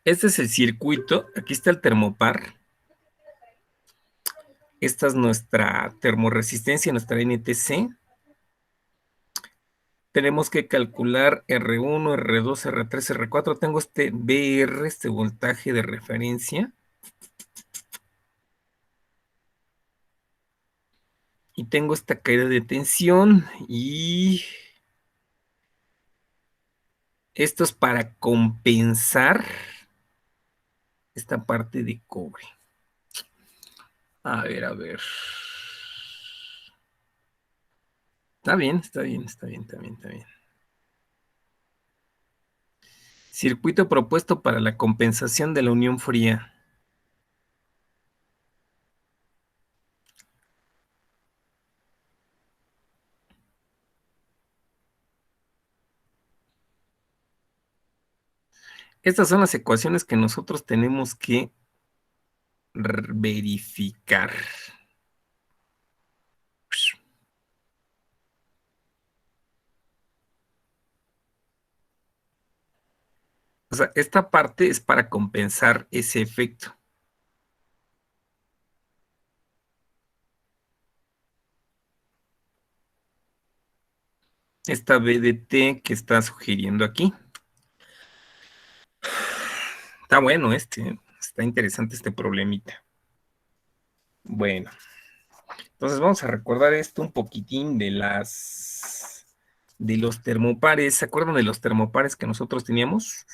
Este es el circuito. Aquí está el termopar. Esta es nuestra termoresistencia, nuestra NTC. Tenemos que calcular R1, R2, R3, R4. Tengo este VR, este voltaje de referencia. Y tengo esta caída de tensión. Y esto es para compensar esta parte de cobre. A ver, a ver. Está bien, está bien, está bien, está bien, está bien. Circuito propuesto para la compensación de la unión fría. Estas son las ecuaciones que nosotros tenemos que verificar. O sea, esta parte es para compensar ese efecto. Esta B de T que está sugiriendo aquí. Está bueno está interesante este problemita. Bueno, entonces vamos a recordar esto un poquitín de los termopares. ¿Se acuerdan de los termopares que nosotros teníamos?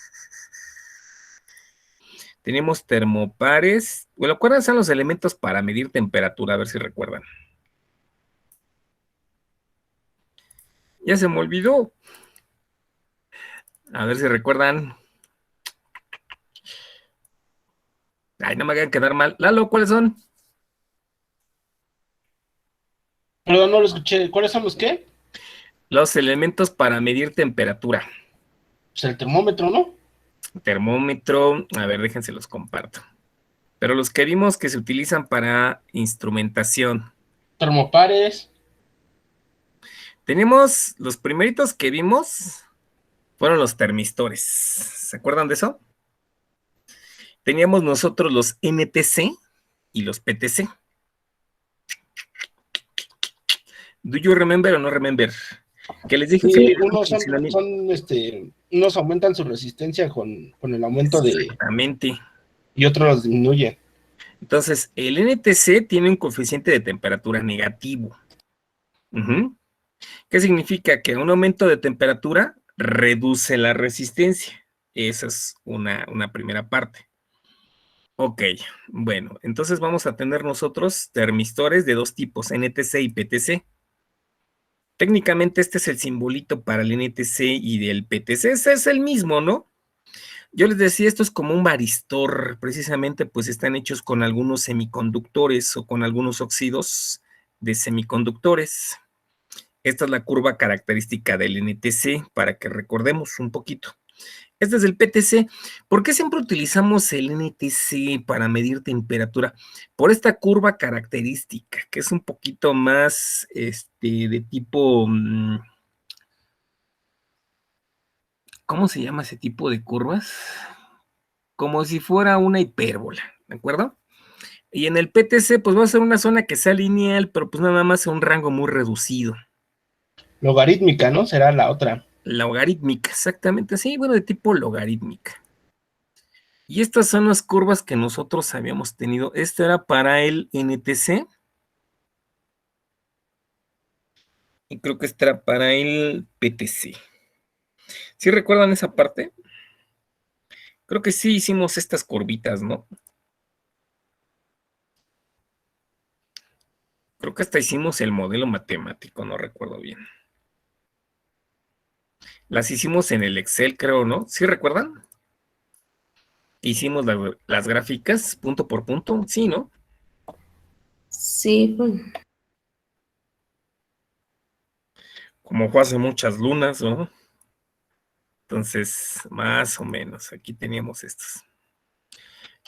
Tenemos termopares. Bueno, ¿cuáles son los elementos para medir temperatura? A ver si recuerdan. Ya se me olvidó. A ver si recuerdan. Ay, no me hagan quedar mal. Lalo, ¿cuáles son? Perdón, no lo escuché. ¿Cuáles son los qué? Los elementos para medir temperatura. Pues el termómetro, ¿no? Termómetro. A ver, déjense los comparto. Pero los que vimos que se utilizan para instrumentación. Termopares. Tenemos los primeritos que vimos fueron los termistores. ¿Se acuerdan de eso? Teníamos nosotros los NTC y los PTC. ¿Do you remember o no remember? Que les dije que Sí, tenían un funcionamiento. unos aumentan su resistencia con el aumento de, Exactamente. y otros los disminuyen. Entonces, el NTC tiene un coeficiente de temperatura negativo. ¿Qué significa? Que un aumento de temperatura reduce la resistencia. Esa es una primera parte. Ok, bueno, entonces vamos a tener nosotros termistores de dos tipos, NTC y PTC. Técnicamente este es el simbolito para el NTC y del PTC, ese es el mismo, ¿no? Yo les decía, esto es como un varistor, precisamente pues están hechos con algunos semiconductores o con algunos óxidos de semiconductores. Esta es la curva característica del NTC para que recordemos un poquito. Este es el PTC. ¿Por qué siempre utilizamos el NTC para medir temperatura? Por esta curva característica, que es un poquito más de tipo, ¿cómo se llama ese tipo de curvas? Como si fuera una hipérbola, ¿de acuerdo? Y en el PTC, pues va a ser una zona que sea lineal, pero pues nada más un rango muy reducido. Logarítmica, ¿no? Será la otra. Logarítmica, exactamente, sí, bueno, de tipo logarítmica. Y estas son las curvas que nosotros habíamos tenido. Esto era para el NTC. Y creo que esto era para el PTC. ¿Sí recuerdan esa parte? Creo que sí hicimos estas curvitas, ¿no? Creo que hasta hicimos el modelo matemático, no recuerdo bien. Las hicimos en el Excel, creo, ¿no? ¿Sí recuerdan? Hicimos las gráficas punto por punto, sí, ¿no? Sí, pues. Como fue hace muchas lunas, ¿no? Entonces, más o menos, aquí teníamos estos.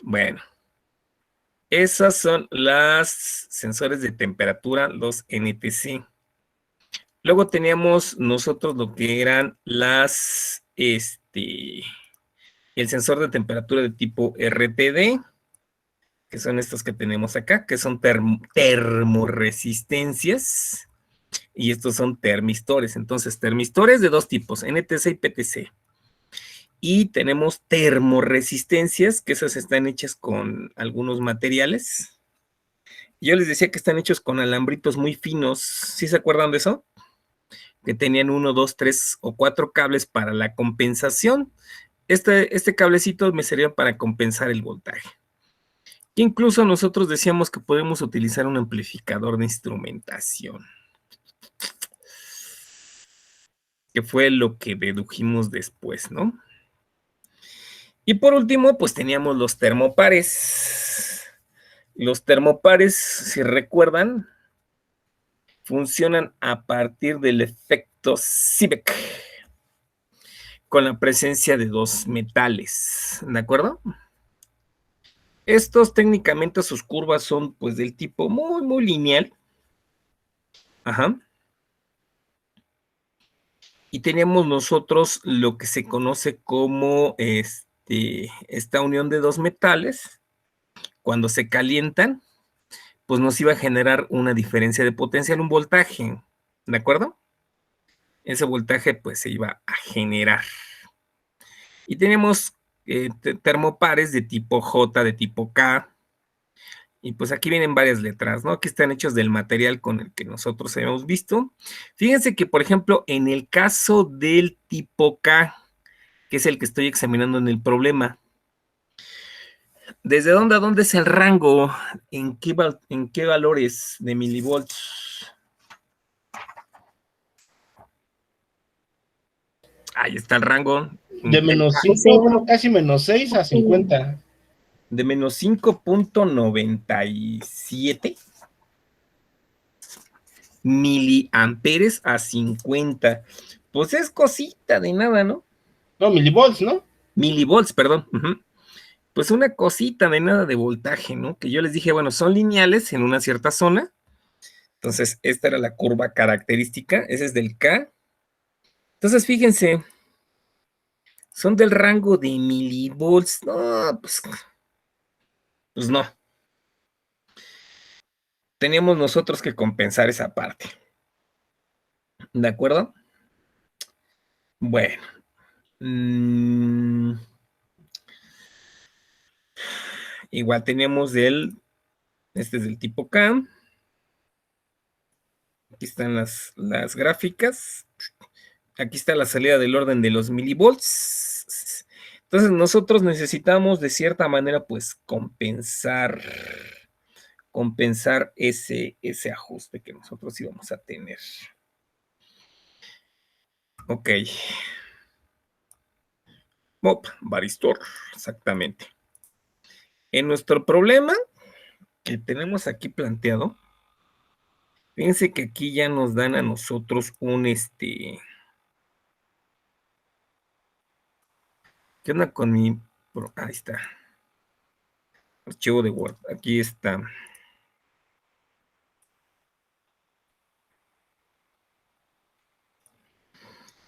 Bueno, esas son las sensores de temperatura, los NTC. Luego teníamos nosotros lo que eran las el sensor de temperatura de tipo RTD, que son estos que tenemos acá, que son termoresistencias, y estos son termistores. Entonces, termistores de dos tipos, NTC y PTC. Y tenemos termoresistencias, que esas están hechas con algunos materiales. Yo les decía que están hechos con alambritos muy finos. ¿Sí se acuerdan de eso? Que tenían 1, 2, 3 o 4 cables para la compensación. Este cablecito me servía para compensar el voltaje. Incluso nosotros decíamos que podemos utilizar un amplificador de instrumentación, que fue lo que dedujimos después, ¿no? Y por último, pues teníamos los termopares. Los termopares, si recuerdan, funcionan a partir del efecto Seebeck, con la presencia de dos metales, ¿de acuerdo? Estos técnicamente sus curvas son pues del tipo muy, muy lineal. Ajá. Y tenemos nosotros lo que se conoce como esta unión de dos metales. Cuando se calientan, pues nos iba a generar una diferencia de potencial, un voltaje, ¿de acuerdo? Ese voltaje pues se iba a generar. Y tenemos termopares de tipo J, de tipo K, y pues aquí vienen varias letras, ¿no? Que están hechos del material con el que nosotros habíamos visto. Fíjense que, por ejemplo, en el caso del tipo K, que es el que estoy examinando en el problema, ¿desde dónde a dónde es el rango? ¿En qué valores de milivolts? Ahí está el rango. De menos 5, bueno, casi menos 6 a 50. De menos 5.97 miliamperes a 50. Pues es cosita de nada, ¿no? No, milivolts, ¿no? Milivolts, perdón. Pues una cosita de nada de voltaje, ¿no? Que yo les dije, bueno, son lineales en una cierta zona. Entonces, esta era la curva característica. Ese es del K. Entonces, fíjense, son del rango de milivolts. No, pues no. Teníamos nosotros que compensar esa parte. ¿De acuerdo? Bueno. Igual tenemos este es del tipo K. Aquí están las gráficas. Aquí está la salida del orden de los milivolts. Entonces nosotros necesitamos de cierta manera pues compensar ese ajuste que nosotros íbamos a tener. Ok. Varistor, exactamente. En nuestro problema que tenemos aquí planteado, fíjense que aquí ya nos dan a nosotros un ¿qué onda con mi? Ahí está. Archivo de Word. Aquí está.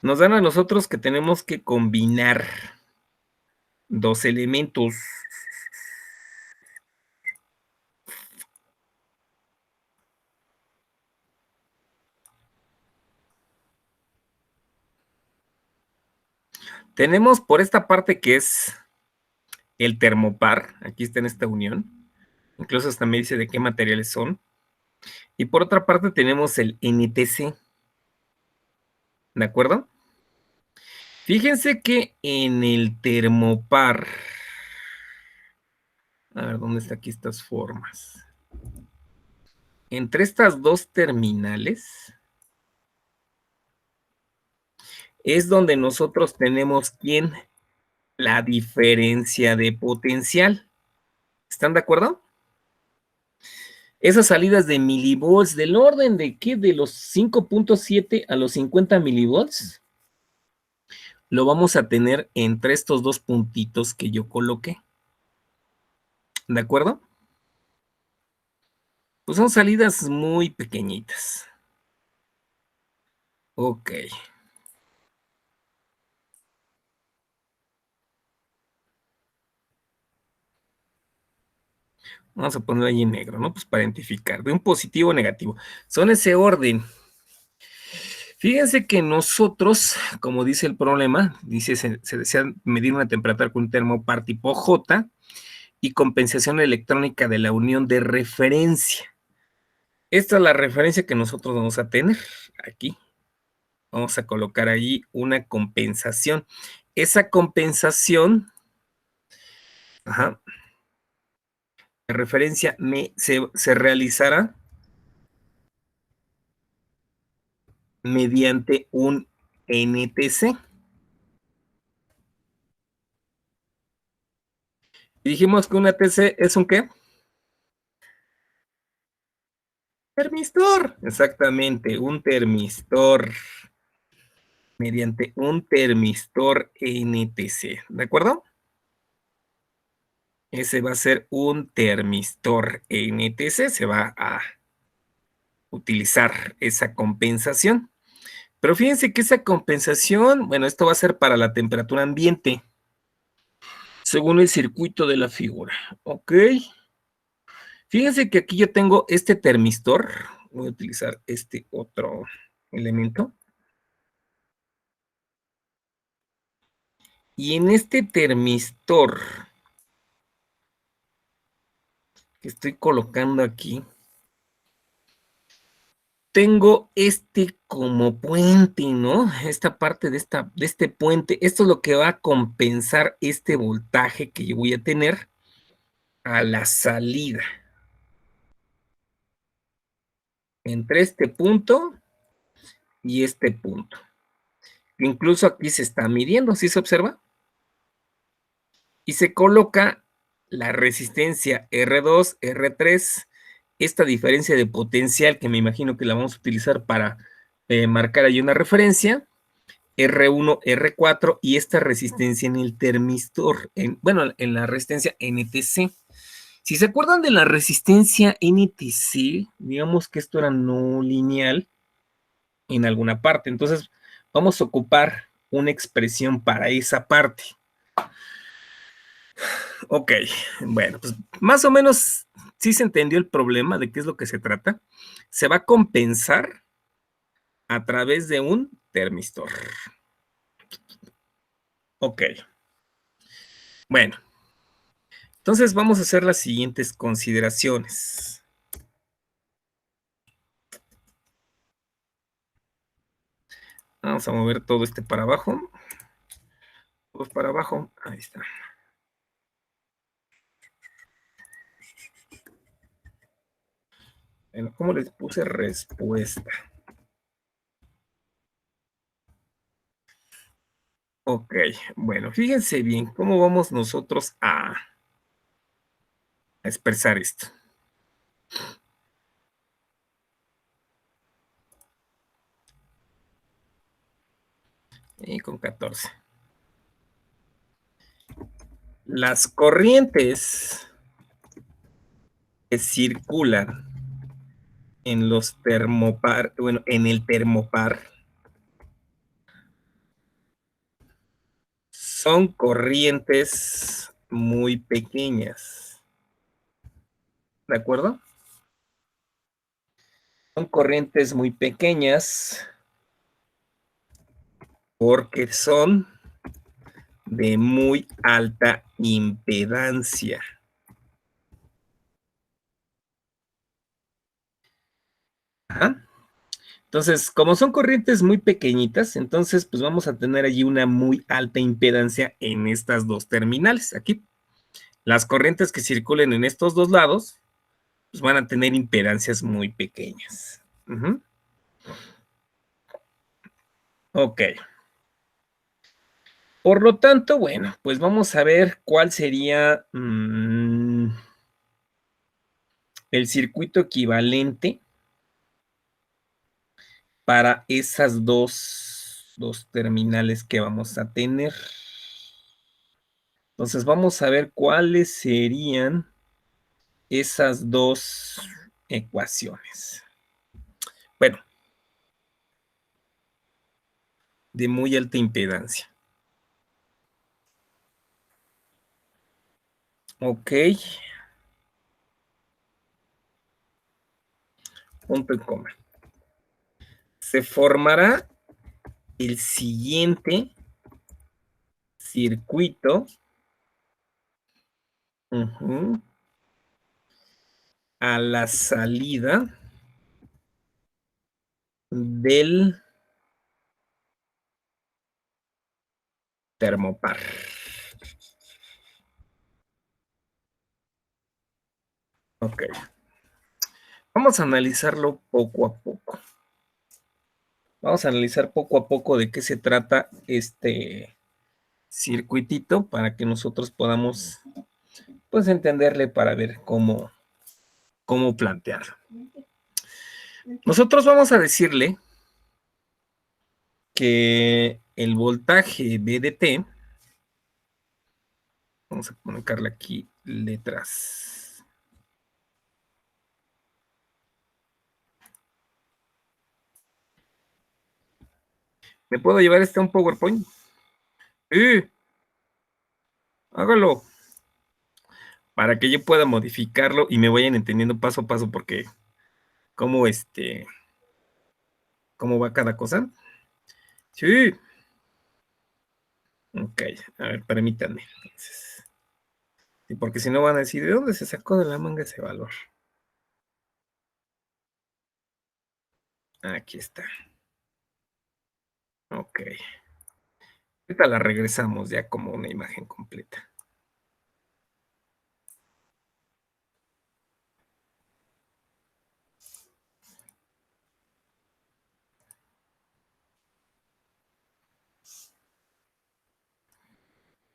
Nos dan a nosotros que tenemos que combinar dos elementos. Tenemos por esta parte que es el termopar. Aquí está en esta unión. Incluso hasta me dice de qué materiales son. Y por otra parte tenemos el NTC. ¿De acuerdo? Fíjense que en el termopar, a ver, ¿dónde están aquí estas formas? Entre estas dos terminales es donde nosotros tenemos la diferencia de potencial. ¿Están de acuerdo? Esas salidas de milivolts, del orden de ¿qué? De los 5.7 a los 50 milivolts, lo vamos a tener entre estos dos puntitos que yo coloqué. ¿De acuerdo? Pues son salidas muy pequeñitas. Ok. Vamos a poner ahí en negro, ¿no? Pues para identificar, de un positivo o negativo. Son ese orden. Fíjense que nosotros, como dice el problema, dice se desea medir una temperatura con un termopar tipo J y compensación electrónica de la unión de referencia. Esta es la referencia que nosotros vamos a tener aquí. Vamos a colocar allí una compensación. Esa compensación, ajá, de referencia se realizará mediante un NTC. Dijimos que un NTC es un ¿qué? Termistor. Exactamente, un termistor. Mediante un termistor NTC. ¿De acuerdo? Ese va a ser un termistor NTC. Se va a utilizar esa compensación. Pero fíjense que esa compensación, bueno, esto va a ser para la temperatura ambiente, según el circuito de la figura. Ok. Fíjense que aquí yo tengo este termistor. Voy a utilizar este otro elemento. Y en este termistor que estoy colocando aquí, tengo este como puente, ¿no? Esta parte de este puente, esto es lo que va a compensar este voltaje que yo voy a tener a la salida. Entre este punto y este punto. Incluso aquí se está midiendo, ¿sí se observa? Y se coloca la resistencia R2, R3, esta diferencia de potencial que me imagino que la vamos a utilizar para marcar ahí una referencia, R1, R4 y esta resistencia en el termistor, bueno, en la resistencia NTC. Si se acuerdan de la resistencia NTC, digamos que esto era no lineal en alguna parte, entonces vamos a ocupar una expresión para esa parte. Ok, bueno, pues más o menos sí se entendió el problema de qué es lo que se trata. Se va a compensar a través de un termistor. Ok, bueno, entonces vamos a hacer las siguientes consideraciones. Vamos a mover todo este para abajo. Todo para abajo, ahí está. Bueno, ¿cómo les puse respuesta? Ok, bueno, fíjense bien cómo vamos nosotros a expresar esto. Y con 14. Las corrientes que circulan en los termopar, bueno, en el termopar, son corrientes muy pequeñas. ¿De acuerdo? Son corrientes muy pequeñas porque son de muy alta impedancia. Ajá. Entonces, como son corrientes muy pequeñitas, entonces pues vamos a tener allí una muy alta impedancia en estas dos terminales. Aquí, las corrientes que circulen en estos dos lados, pues van a tener impedancias muy pequeñas. Ok. Por lo tanto, bueno, pues vamos a ver cuál sería el circuito equivalente para esas dos terminales que vamos a tener. Entonces vamos a ver cuáles serían esas dos ecuaciones. Bueno, de muy alta impedancia. Ok. punto y coma. Se formará el siguiente circuito a la salida del termopar. Ok. Vamos a analizarlo poco a poco. Vamos a analizar poco a poco de qué se trata este circuitito para que nosotros podamos, pues, entenderle para ver cómo plantearlo. Nosotros vamos a decirle que el voltaje V de T, vamos a colocarle aquí letras. ¿Me puedo llevar a un PowerPoint? Sí, hágalo. Para que yo pueda modificarlo y me vayan entendiendo paso a paso, porque cómo cómo va cada cosa. Sí. Ok, a ver, permítanme. Entonces, y porque si no van a decir, ¿de dónde se sacó de la manga ese valor? Aquí está. Ok. Ahorita la regresamos ya como una imagen completa.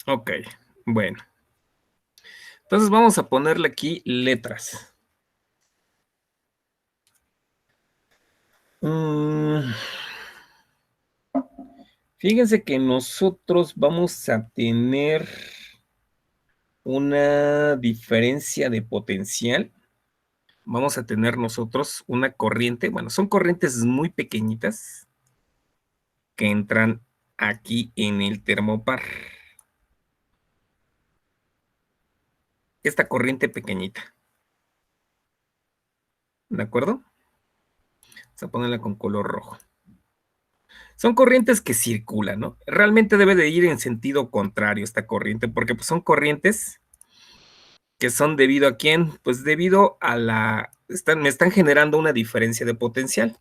Ok, bueno. Entonces vamos a ponerle aquí letras. Fíjense que nosotros vamos a tener una diferencia de potencial. Vamos a tener nosotros una corriente, bueno, son corrientes muy pequeñitas que entran aquí en el termopar. Esta corriente pequeñita, ¿de acuerdo? Vamos a ponerla con color rojo. Son corrientes que circulan, ¿no? Realmente debe de ir en sentido contrario esta corriente, porque pues, son corrientes que son debido a quién, pues debido a me están generando una diferencia de potencial.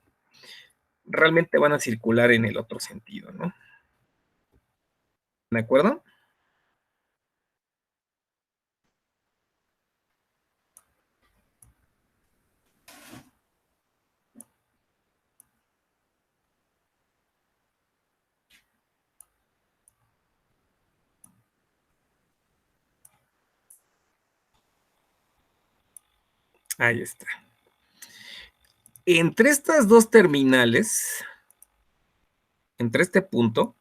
Realmente van a circular en el otro sentido, ¿no? ¿De acuerdo? Ahí está. Entre estas dos terminales, entre este punto,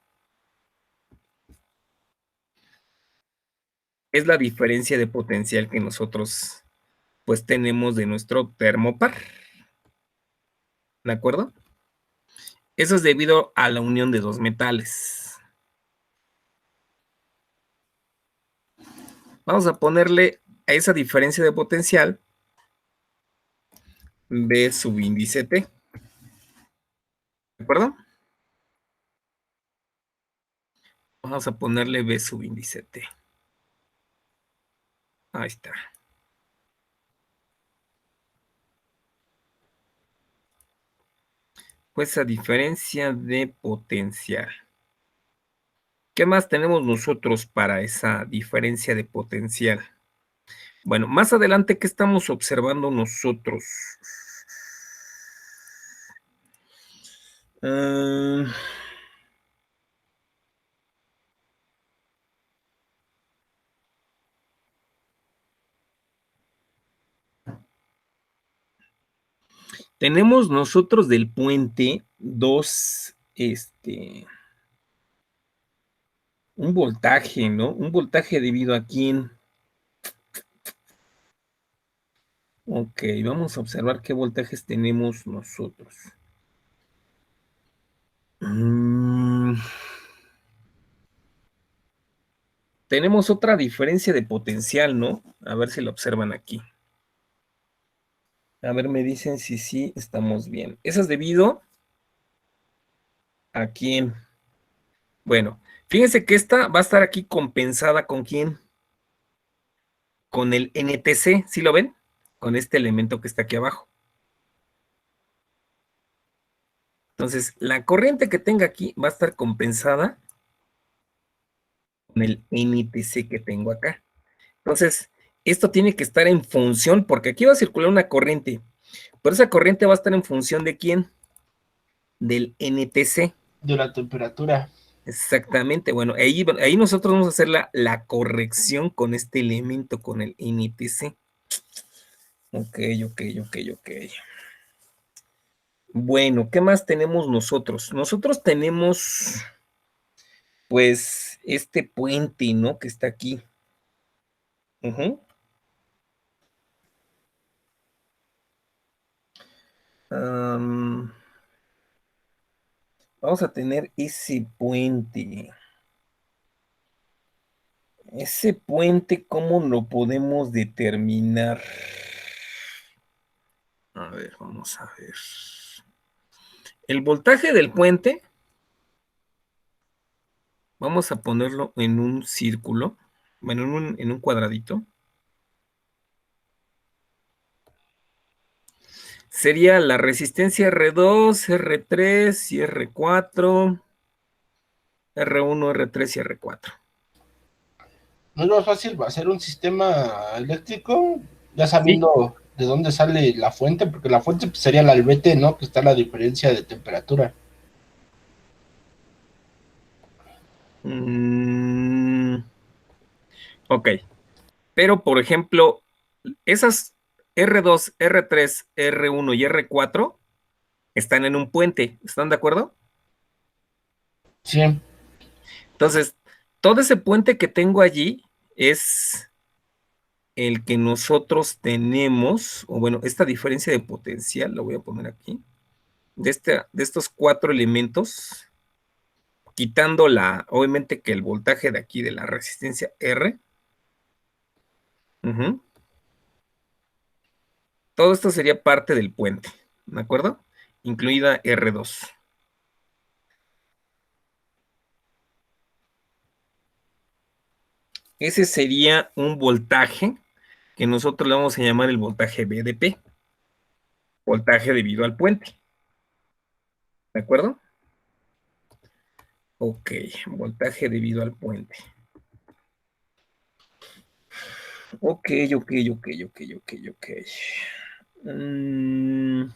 es la diferencia de potencial que nosotros pues tenemos de nuestro termopar. ¿De acuerdo? Eso es debido a la unión de dos metales. Vamos a ponerle a esa diferencia de potencial B subíndice T. ¿De acuerdo? Vamos a ponerle B subíndice T. Ahí está. Pues a diferencia de potencial. ¿Qué más tenemos nosotros para esa diferencia de potencial? Bueno, más adelante, ¿qué estamos observando nosotros? Tenemos nosotros del puente dos, un voltaje, ¿no? Un voltaje debido a quién. Ok, vamos a observar qué voltajes tenemos nosotros. Tenemos otra diferencia de potencial, ¿no? A ver si lo observan aquí. A ver, me dicen si sí estamos bien. Eso es debido a quién. Bueno, fíjense que esta va a estar aquí compensada con quién. Con el NTC, ¿sí lo ven? Con este elemento que está aquí abajo. Entonces, la corriente que tenga aquí va a estar compensada con el NTC que tengo acá. Entonces, esto tiene que estar en función, porque aquí va a circular una corriente, pero esa corriente va a estar en función de quién, del NTC. De la temperatura. Exactamente, bueno, ahí nosotros vamos a hacer la corrección con este elemento, con el NTC. Ok, ok, ok, ok. Bueno, ¿qué más tenemos nosotros? Nosotros tenemos, pues, este puente, ¿no? Que está aquí. Ujú. Am, vamos a tener ese puente. Ese puente, ¿cómo lo podemos determinar? A ver, vamos a ver. El voltaje del puente, vamos a ponerlo en un círculo, bueno, en un cuadradito. Sería la resistencia R2, R3 y R4, R1, R3 y R4. ¿No es más fácil hacer un sistema eléctrico ya Sí. sabiendo de dónde sale la fuente? Porque la fuente pues, sería la albete, ¿no? Que está la diferencia de temperatura. Mm, ok. Pero, por ejemplo, esas R2, R3, R1 y R4 están en un puente. ¿Están de acuerdo? Sí, Entonces, todo ese puente que tengo allí es el que nosotros tenemos, o bueno, esta diferencia de potencial, la voy a poner aquí, de estos 4 elementos, quitando obviamente que el voltaje de aquí de la resistencia R, todo esto sería parte del puente, ¿de acuerdo? Incluida R2. Ese sería un voltaje que nosotros le vamos a llamar el voltaje BDP, voltaje debido al puente, ¿de acuerdo? Ok, voltaje debido al puente. Ok, ok, ok, ok, ok, ok. Mm,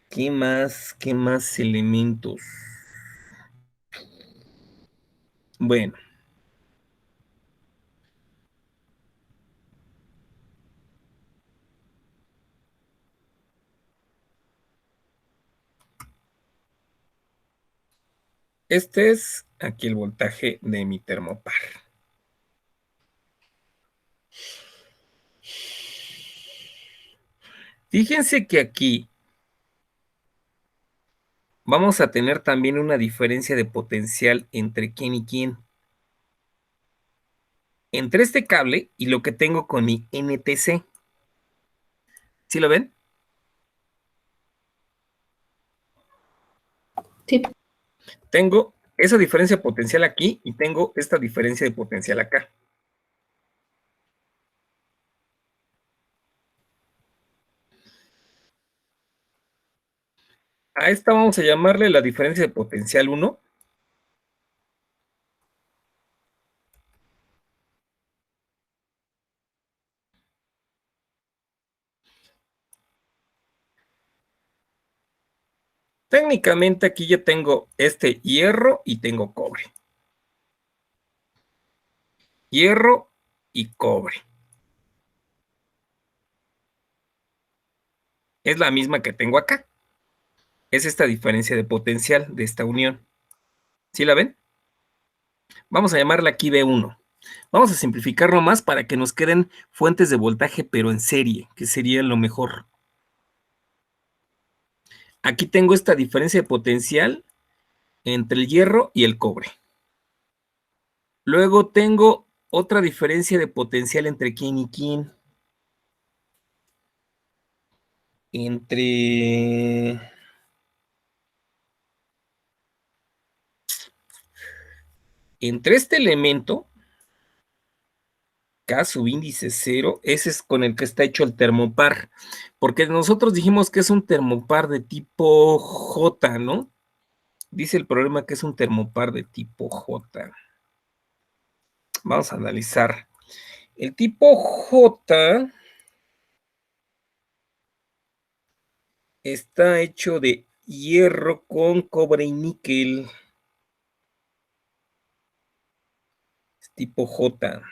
¿qué más? ¿Qué más elementos? Bueno, este es aquí el voltaje de mi termopar. Fíjense que aquí vamos a tener también una diferencia de potencial entre quién y quién. Entre este cable y lo que tengo con mi NTC. ¿Sí lo ven? Sí. Tengo esa diferencia de potencial aquí y tengo esta diferencia de potencial acá. A esta vamos a llamarle la diferencia de potencial 1. Técnicamente aquí ya tengo este hierro y tengo cobre. Hierro y cobre. Es la misma que tengo acá. Es esta diferencia de potencial de esta unión. ¿Sí la ven? Vamos a llamarla aquí B1. Vamos a simplificarlo más para que nos queden fuentes de voltaje, pero en serie, que sería lo mejor. Aquí tengo esta diferencia de potencial entre el hierro y el cobre. Luego tengo otra diferencia de potencial entre quién y quién. Entre este elemento, K subíndice 0, ese es con el que está hecho el termopar, porque nosotros dijimos que es un termopar de tipo J, ¿no? Dice el problema que es un termopar de tipo J. Vamos a analizar. El tipo J está hecho de hierro con cobre y níquel. Es tipo J.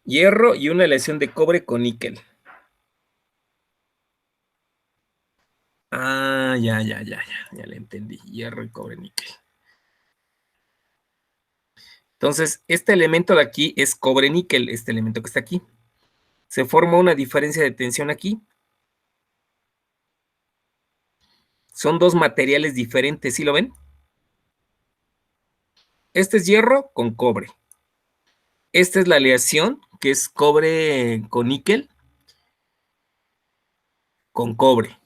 Hierro y una aleación de cobre con níquel. Ah, ya le entendí. Hierro y cobre, níquel. Entonces, este elemento de aquí es cobre-níquel, este elemento que está aquí. Se forma una diferencia de tensión aquí. Son dos materiales diferentes, ¿sí lo ven? Este es hierro con cobre. Esta es la aleación, que es cobre con níquel con cobre.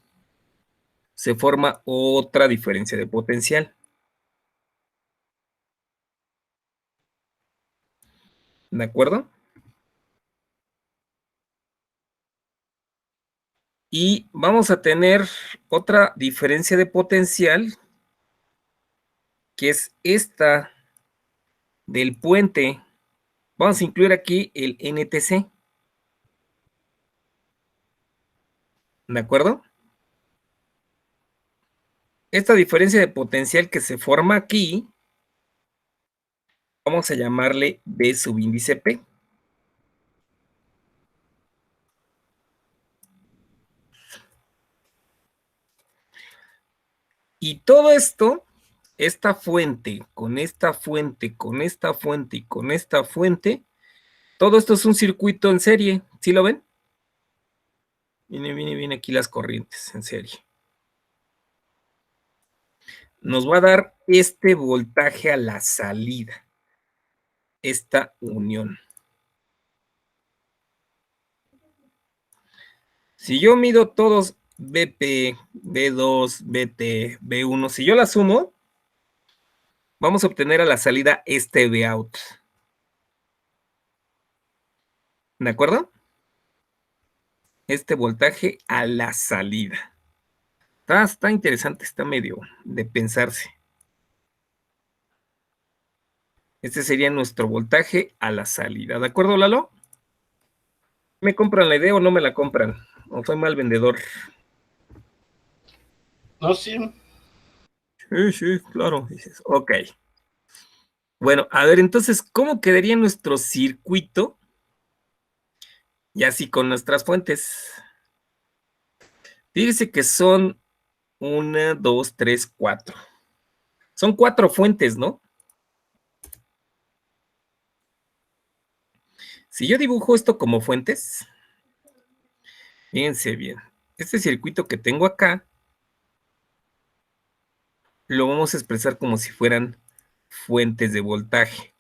Se forma otra diferencia de potencial. ¿De acuerdo? Y vamos a tener otra diferencia de potencial, que es esta del puente. Vamos a incluir aquí el NTC. ¿De acuerdo? Esta diferencia de potencial que se forma aquí, vamos a llamarle B subíndice P. Y todo esto, esta fuente, con esta fuente, con esta fuente y con esta fuente, todo esto es un circuito en serie. ¿Sí lo ven? Viene aquí las corrientes en serie. Nos va a dar este voltaje a la salida, esta unión. Si yo mido todos BP, B2, BT, B1, si yo la sumo, vamos a obtener a la salida este Vout. ¿De acuerdo? Este voltaje a la salida. Está interesante, está medio de pensarse. Este sería nuestro voltaje a la salida. ¿De acuerdo, Lalo? ¿Me compran la idea o no me la compran? ¿O soy mal vendedor? No, sí. Sí, claro. Dices, ok. Bueno, a ver, entonces, ¿cómo quedaría nuestro circuito? Y así con nuestras fuentes. Fíjese que son 1, 2, 3, 4. Son 4 fuentes, ¿no? Si yo dibujo esto como fuentes, fíjense bien, este circuito que tengo acá, lo vamos a expresar como si fueran fuentes de voltaje.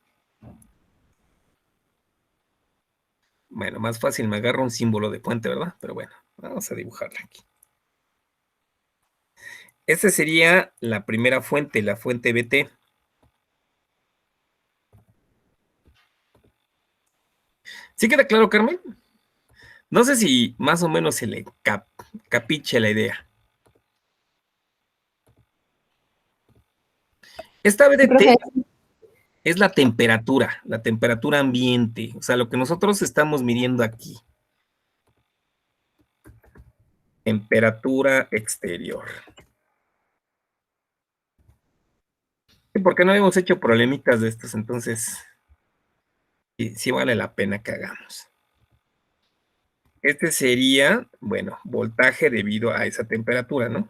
Bueno, más fácil me agarro un símbolo de fuente, ¿verdad? Pero bueno, vamos a dibujarla aquí. Esta sería la primera fuente, la fuente BT. ¿Sí queda claro, Carmen? No sé si más o menos se le capiche la idea. Esta Sí, BDT profe. es la temperatura ambiente, o sea, lo que nosotros estamos midiendo aquí. Temperatura exterior. Sí, porque no hemos hecho problemitas de estos, entonces sí vale la pena que hagamos. Este sería, bueno, voltaje debido a esa temperatura, ¿no?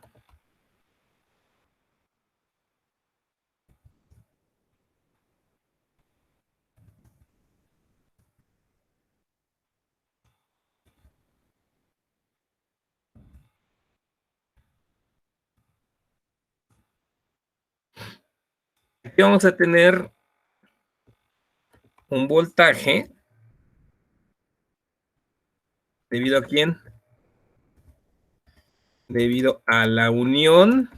Y vamos a tener un voltaje. ¿Debido a quién? Debido a la unión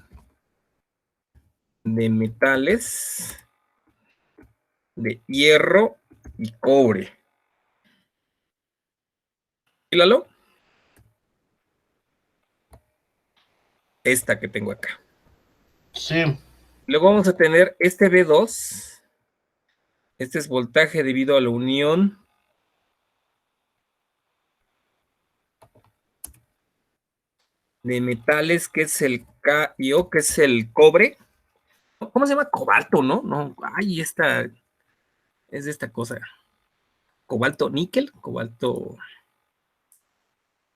de metales de hierro y cobre. Fíjalo. Esta que tengo acá. Sí. Luego vamos a tener este B2. Este es voltaje debido a la unión de metales, que es el KIO, que es el cobre. ¿Cómo se llama? Cobalto, ¿no? No, ay, esta es de esta cosa. Cobalto níquel, cobalto.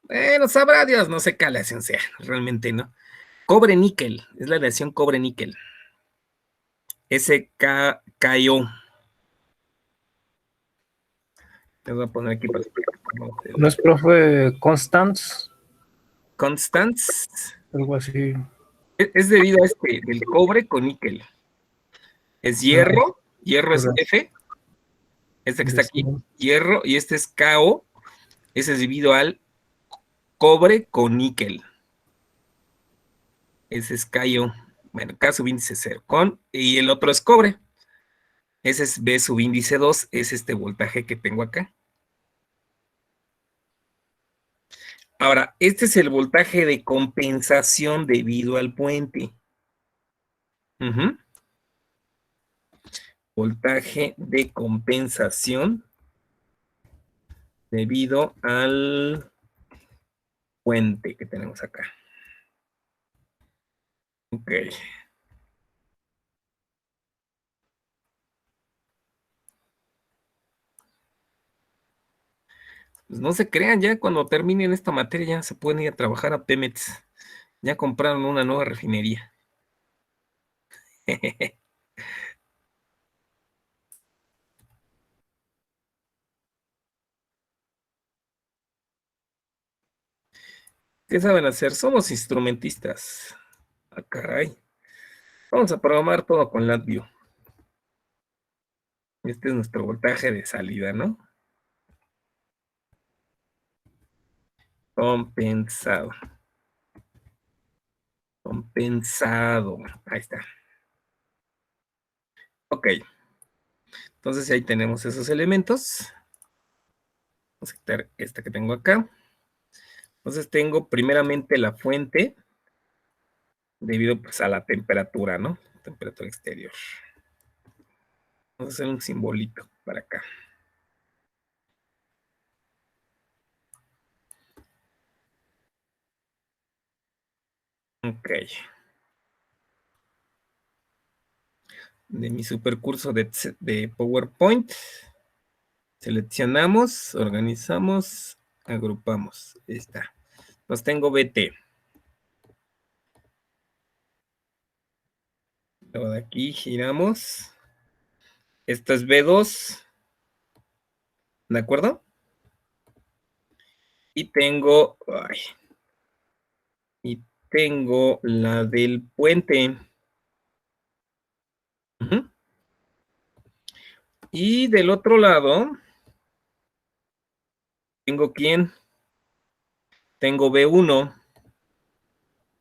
Bueno, sabrá Dios, no sé qué aleación sea, realmente, ¿no? Cobre níquel, es la aleación cobre níquel. SKKIO. Les voy a poner aquí para explicar. ¿No es, profe, Constance? Constance. Algo así. Es debido a este, del cobre con níquel. Es hierro, hierro es F, este que está aquí, hierro, y este es KO, ese es debido al cobre con níquel. Ese es KO. Bueno, K subíndice 0 con, y el otro es cobre. Ese es B subíndice 2, es este voltaje que tengo acá. Ahora, este es el voltaje de compensación debido al puente. Voltaje de compensación debido al puente que tenemos acá. Ok. Pues no se crean, ya cuando terminen esta materia ya se pueden ir a trabajar a Pemex. Ya compraron una nueva refinería. ¿Qué saben hacer? Somos instrumentistas. Ah, caray. Vamos a programar todo con LabVIEW. Este es nuestro voltaje de salida, ¿no? Compensado. Compensado. Ahí está. Ok. Entonces ahí tenemos esos elementos. Vamos a quitar esta que tengo acá. Entonces tengo primeramente la fuente debido pues, a la temperatura, ¿no? Temperatura exterior. Vamos a hacer un simbolito para acá. Ok. De mi supercurso de PowerPoint, seleccionamos, organizamos, agrupamos. Ahí está. Entonces tengo BT. Luego de aquí giramos. Esto es B2. ¿De acuerdo? Y tengo. Ay, y tengo la del puente. Y del otro lado, tengo quién? Tengo B1.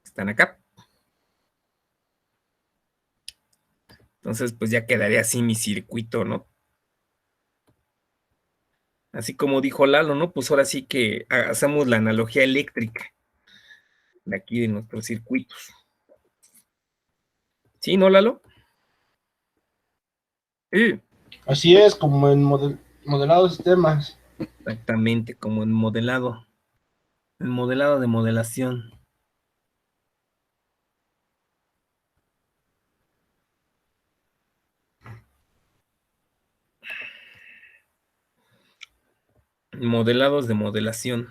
Están acá. Entonces, pues ya quedaría así mi circuito, ¿no? Así como dijo Lalo, ¿no? Pues ahora sí que hacemos la analogía eléctrica de aquí de nuestros circuitos. ¿Sí, no, Lalo? Sí. Así es, como en modelado de sistemas. Exactamente, como en modelado. El modelado de modelación. Modelados de modelación.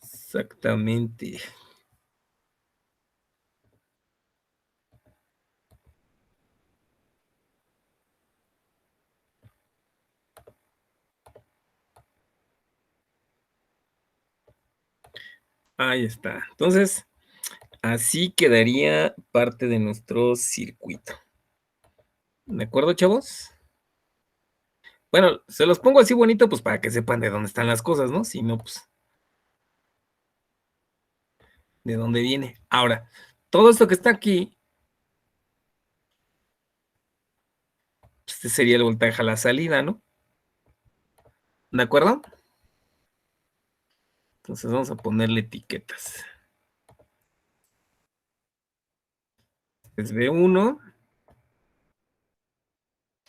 Exactamente. Ahí está. Entonces, así quedaría parte de nuestro circuito. ¿De acuerdo, chavos? Bueno, se los pongo así bonito, pues para que sepan de dónde están las cosas, ¿no? Si no, pues, de dónde viene. Ahora, todo esto que está aquí, pues, este sería el voltaje a la salida, ¿no? ¿De acuerdo? Entonces vamos a ponerle etiquetas. Este es B1.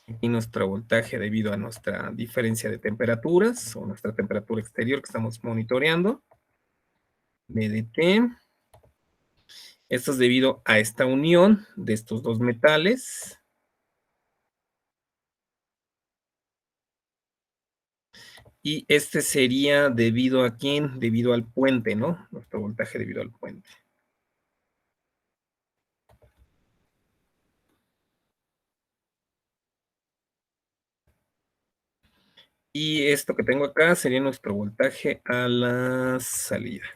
Aquí nuestro voltaje debido a nuestra diferencia de temperaturas o nuestra temperatura exterior que estamos monitoreando. BDT. Esto es debido a esta unión de estos dos metales. Y este sería debido a quién? Debido al puente, ¿no? Nuestro voltaje debido al puente. Y esto que tengo acá sería nuestro voltaje a la salida.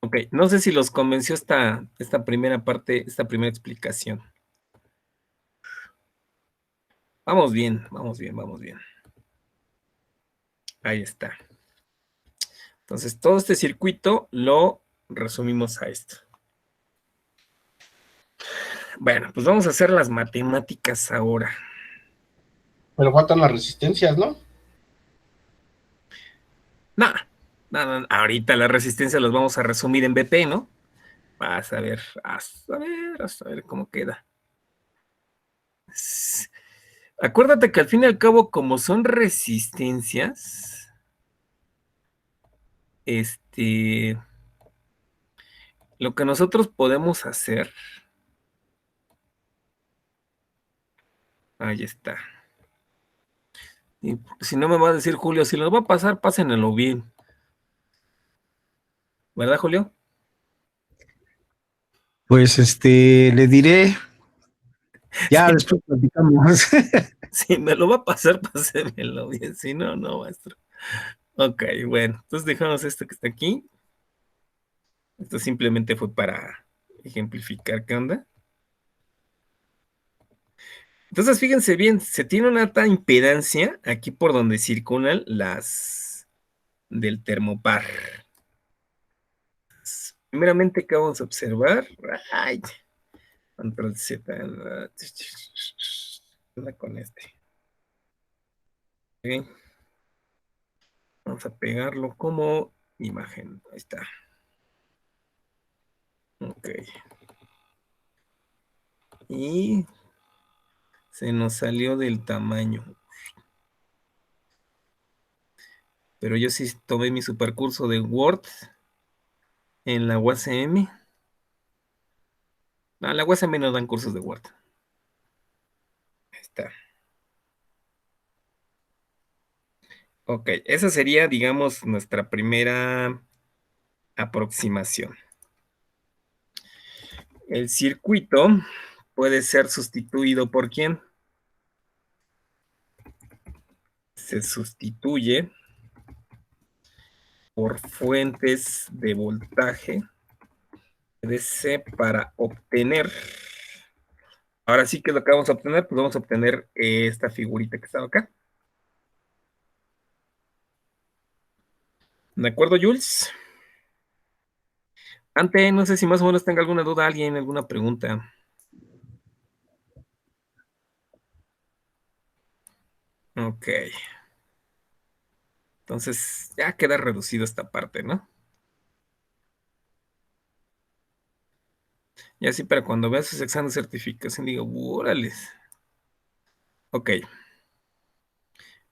Ok, no sé si los convenció esta primera parte, esta primera explicación. Vamos bien, vamos bien, vamos bien. Ahí está. Entonces, todo este circuito lo resumimos a esto. Bueno, pues vamos a hacer las matemáticas ahora. Pero faltan las resistencias, ¿no? Nada, nada, ahorita la resistencia las vamos a resumir en BP, ¿no? Vas a ver, a ver cómo queda. Acuérdate que al fin y al cabo, como son resistencias, lo que nosotros podemos hacer, ahí está. Y si no me va a decir Julio, si los va a pasar, pásenlo bien. ¿Verdad, Julio? Pues le diré, ya Sí, después platicamos. si me lo va a pasar, pásenmelo bien. Si no, no, maestro. Ok, bueno, entonces dejamos esto que está aquí. Esto simplemente fue para ejemplificar qué onda. Entonces, fíjense bien, se tiene una alta impedancia aquí por donde circulan las del termopar. Primeramente, ¿qué vamos a observar? Ay, control Z. Anda con este. Ok. Vamos a pegarlo como imagen. Ahí está. Ok. Y se nos salió del tamaño. Pero yo sí tomé mi supercurso de Word en la UACM. No, en la UACM nos dan cursos de Word. Ahí está. Ok, esa sería, digamos, nuestra primera aproximación. El circuito puede ser sustituido por ¿quién? Se sustituye por fuentes de voltaje DC para obtener. Ahora sí, ¿qué es lo que vamos a obtener? Pues vamos a obtener esta figurita que está acá. ¿De acuerdo, Jules? Ante, no sé si más o menos tenga alguna duda alguien, alguna pregunta. Ok. Entonces, ya queda reducido esta parte, ¿no? Y así para cuando veas sus exámenes de certificación, digo, órales. Ok.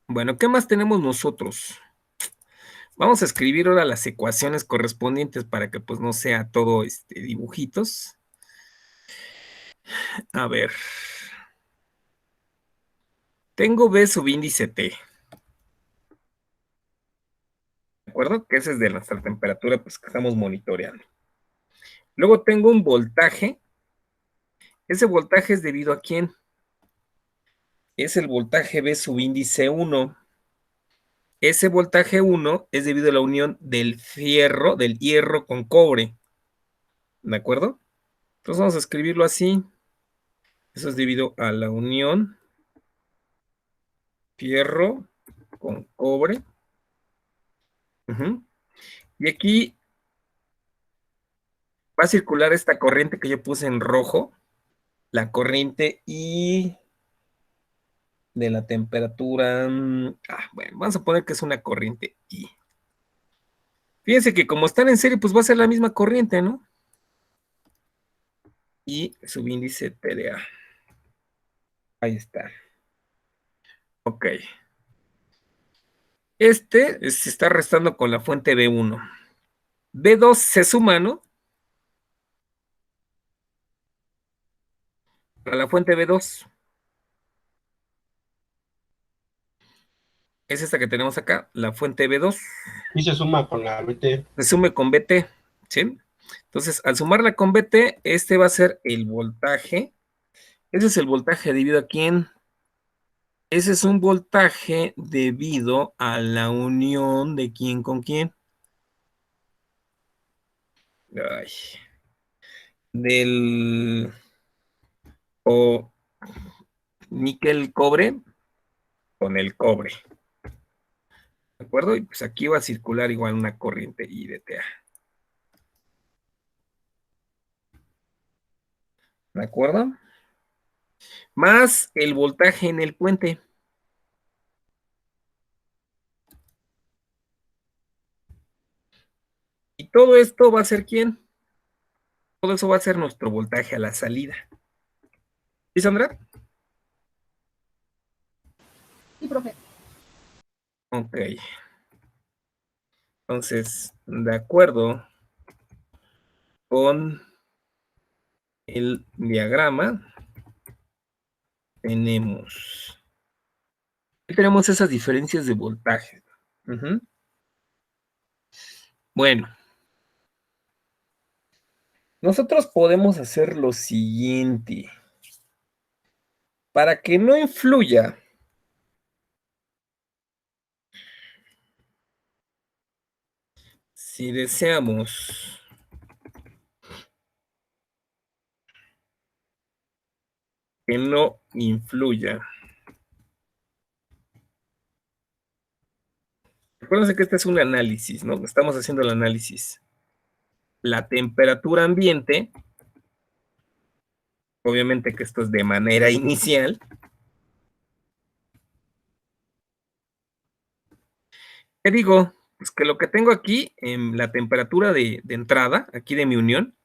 Bueno, ¿qué más tenemos nosotros? Vamos a escribir ahora las ecuaciones correspondientes para que pues no sea todo dibujitos. A ver. Tengo B subíndice T. ¿De acuerdo? Que ese es de nuestra temperatura pues que estamos monitoreando. Luego tengo un voltaje. Ese voltaje es debido a quién? Es el voltaje B subíndice 1. Ese voltaje 1 es debido a la unión del hierro con cobre. ¿De acuerdo? Entonces vamos a escribirlo así. Eso es debido a la unión fierro con cobre. Y aquí va a circular esta corriente que yo puse en rojo. La corriente I de la temperatura. Bueno, vamos a poner que es una corriente I. Fíjense que como están en serie, pues va a ser la misma corriente, ¿no? Y subíndice TDA. Ahí está. Ok. Se está restando con la fuente B1. B2 se suma, ¿no? A la fuente B2. Es esta que tenemos acá, la fuente B2. Y se suma con la BT. Se sume con BT, ¿sí? Entonces, al sumarla con BT, este va a ser el voltaje. Ese es el voltaje debido a quién. Ese es un voltaje debido a la unión de quién con quién. Ay. Del níquel cobre con el cobre. ¿De acuerdo? Y pues aquí va a circular igual una corriente I de TA. ¿De acuerdo? Más el voltaje en el puente. Y todo esto va a ser ¿quién? Todo eso va a ser nuestro voltaje a la salida. ¿Sí, Sandra? Sí, profe. Ok. Entonces, de acuerdo con el diagrama, tenemos esas diferencias de voltaje. Bueno, nosotros podemos hacer lo siguiente. Para que no influya si deseamos que no influya. Recuerden que este es un análisis, ¿no? Estamos haciendo el análisis. La temperatura ambiente, obviamente que esto es de manera inicial. ¿Qué digo? Pues que lo que tengo aquí, en la temperatura de entrada, aquí de mi unión,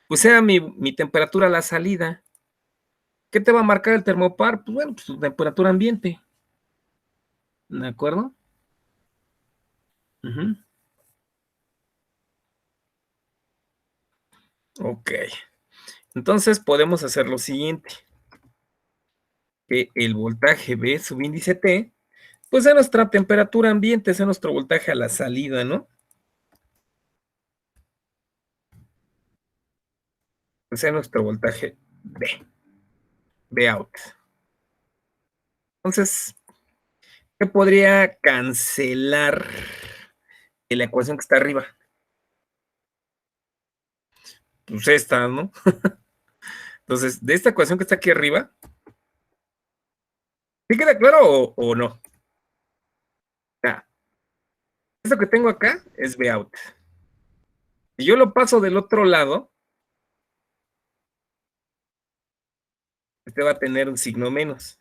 pues sea mi temperatura a la salida. ¿Qué te va a marcar el termopar? Pues bueno, pues tu temperatura ambiente. ¿De acuerdo? Ok. Entonces podemos hacer lo siguiente. Que el voltaje B subíndice T, pues es nuestra temperatura ambiente, es nuestro voltaje a la salida, ¿no? Pues es nuestro voltaje B out. Entonces, ¿qué podría cancelar en la ecuación que está arriba? Pues esta, ¿no? Entonces, de esta ecuación que está aquí arriba, ¿sí queda claro o no? Esto que tengo acá es B out. Si yo lo paso del otro lado, este va a tener un signo menos.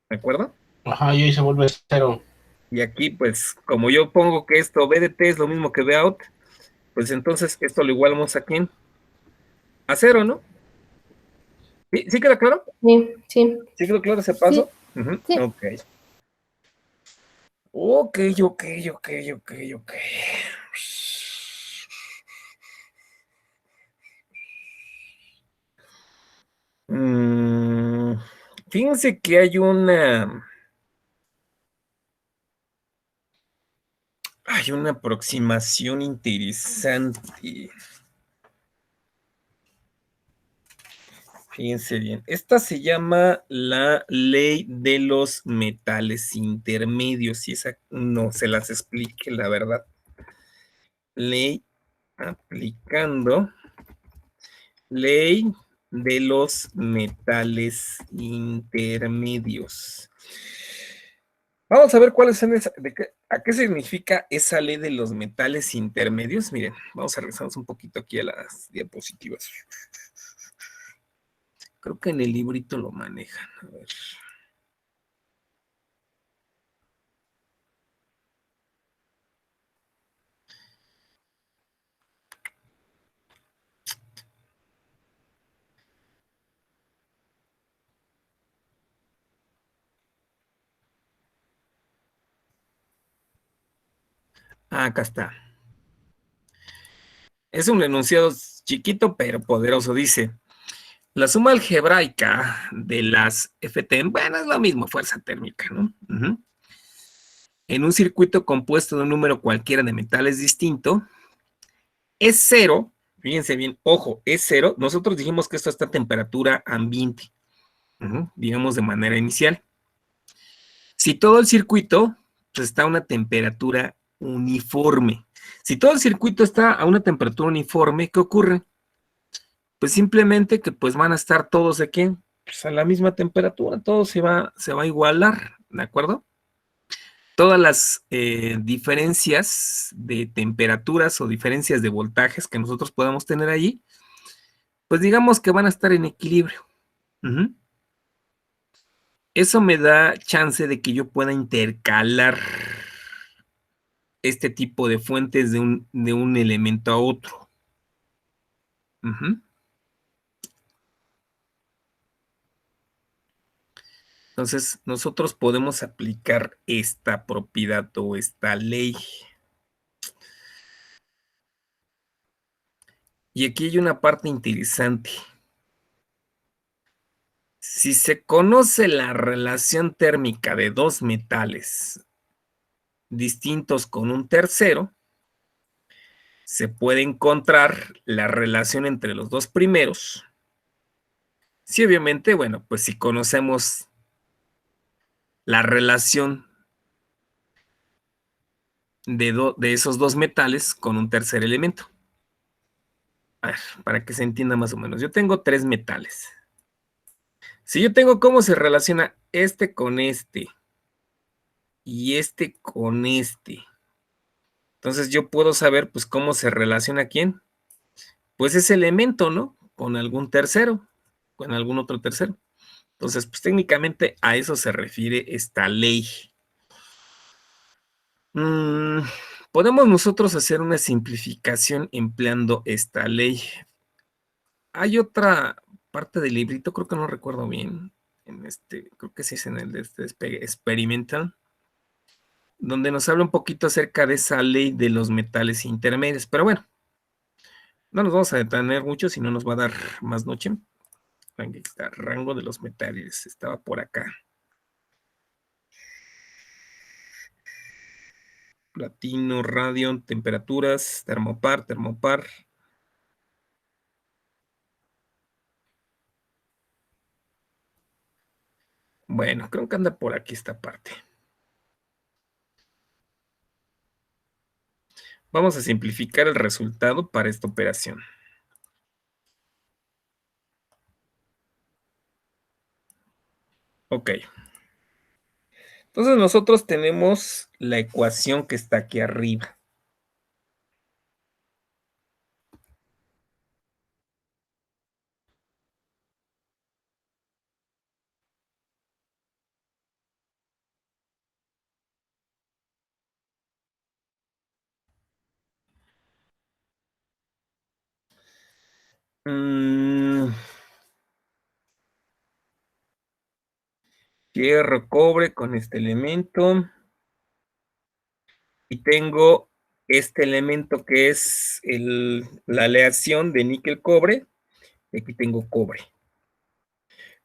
¿De acuerdo? Ajá, y ahí se vuelve 0. Y aquí, pues, como yo pongo que esto B de T es lo mismo que B out, pues entonces esto lo igualamos a ¿quién? A 0, ¿no? ¿Sí queda claro? Sí, sí. ¿Sí quedó claro ese paso? Sí. Sí. Ok. Ok. Fíjense que hay una aproximación interesante. Fíjense bien. Esta se llama la ley de los metales intermedios. Y esa no se las explique, la verdad. Ley aplicando. Ley de los metales intermedios. Vamos a ver cuáles son a qué significa esa ley de los metales intermedios. Miren, vamos a regresarnos un poquito aquí a las diapositivas. Creo que en el librito lo manejan. A ver. Ah, acá está. Es un enunciado chiquito pero poderoso. Dice, la suma algebraica de las FT, bueno, es lo mismo, fuerza térmica, ¿no? En un circuito compuesto de un número cualquiera de metales distinto, es cero, fíjense bien, ojo, es cero. Nosotros dijimos que esto está a temperatura ambiente, digamos de manera inicial. Si todo el circuito pues, está a una temperatura uniforme, si todo el circuito está a una temperatura uniforme, ¿qué ocurre? Pues simplemente que pues van a estar todos aquí pues, a la misma temperatura, todo se va a igualar, ¿de acuerdo? Todas las diferencias de temperaturas o diferencias de voltajes que nosotros podamos tener allí, pues digamos que van a estar en equilibrio. Eso me da chance de que yo pueda intercalar este tipo de fuentes de un elemento a otro. Entonces, nosotros podemos aplicar esta propiedad o esta ley. Y aquí hay una parte interesante. Si se conoce la relación térmica de dos metales distintos con un tercero, se puede encontrar la relación entre los dos primeros. Sí, obviamente, bueno, pues si conocemos la relación de esos dos metales con un tercer elemento. A ver, para que se entienda más o menos. Yo tengo tres metales. Si yo tengo cómo se relaciona este con este y este con este, entonces yo puedo saber pues cómo se relaciona quién. Pues ese elemento, ¿no? Con algún tercero, con algún otro tercero. Entonces, pues técnicamente a eso se refiere esta ley. Podemos nosotros hacer una simplificación empleando esta ley. Hay otra parte del librito, creo que no recuerdo bien, creo que sí es en el de este experimental, donde nos habla un poquito acerca de esa ley de los metales intermedios, pero bueno, no nos vamos a detener mucho, si no nos va a dar más noche. Aquí está, rango de los metales, estaba por acá. Platino, radio, temperaturas, termopar. Bueno, creo que anda por aquí esta parte. Vamos a simplificar el resultado para esta operación. Ok. Entonces nosotros tenemos la ecuación que está aquí arriba. Hierro, cobre con este elemento. Y tengo este elemento que es la aleación de níquel-cobre. Y aquí tengo cobre.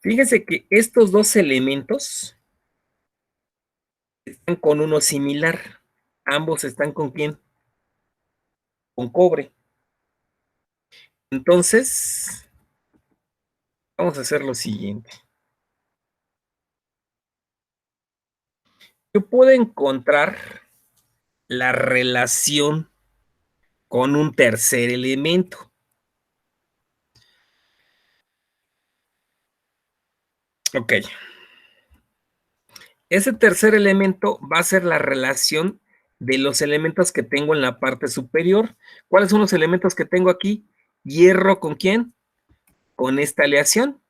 Fíjense que estos dos elementos están con uno similar. Ambos están ¿con quién? Con cobre. Entonces, Vamos a hacer lo siguiente. Yo puedo encontrar la relación con un tercer elemento. Ok. Ese tercer elemento va a ser la relación de los elementos que tengo en la parte superior. ¿Cuáles son los elementos que tengo aquí? Hierro, ¿con quién? Con esta aleación.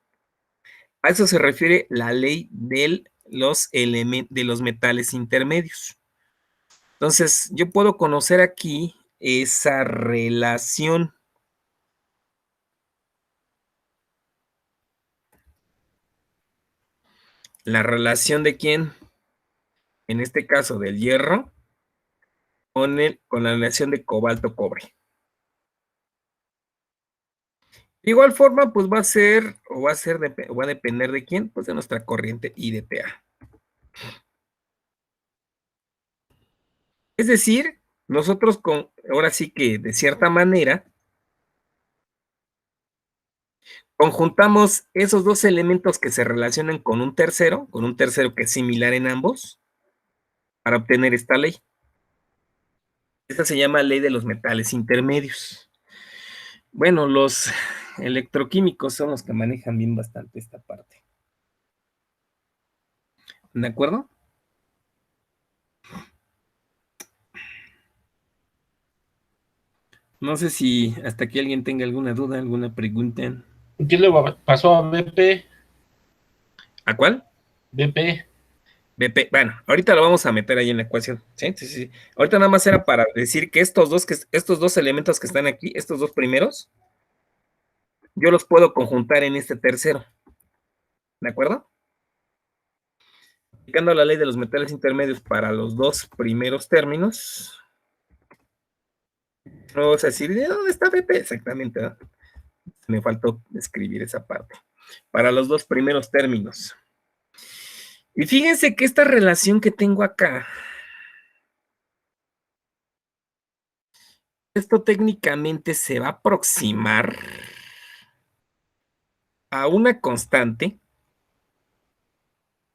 A eso se refiere la ley de los metales intermedios. Entonces, yo puedo conocer aquí esa relación. ¿La relación de quién? En este caso, del hierro con la aleación de cobalto-cobre. De igual forma, pues va a depender de quién, pues de nuestra corriente IDTA. Es decir, nosotros ahora sí que de cierta manera, conjuntamos esos dos elementos que se relacionan con un tercero que es similar en ambos, para obtener esta ley. Esta se llama ley de los metales intermedios. Bueno, los electroquímicos son los que manejan bien bastante esta parte. ¿De acuerdo? No sé si hasta aquí alguien tenga alguna duda, alguna pregunta. ¿Qué le pasó a BP? ¿A cuál? BP. BP. Bueno, ahorita lo vamos a meter ahí en la ecuación. Sí, sí, sí. Ahorita nada más era para decir que estos dos elementos que están aquí, estos dos primeros, yo los puedo conjuntar en este tercero. ¿De acuerdo? Aplicando la ley de los metales intermedios para los dos primeros términos. Vamos a decir, ¿de dónde está BP? Exactamente, ¿no? Me faltó escribir esa parte. Para los dos primeros términos. Y fíjense que esta relación que tengo acá, esto técnicamente se va a aproximar a una constante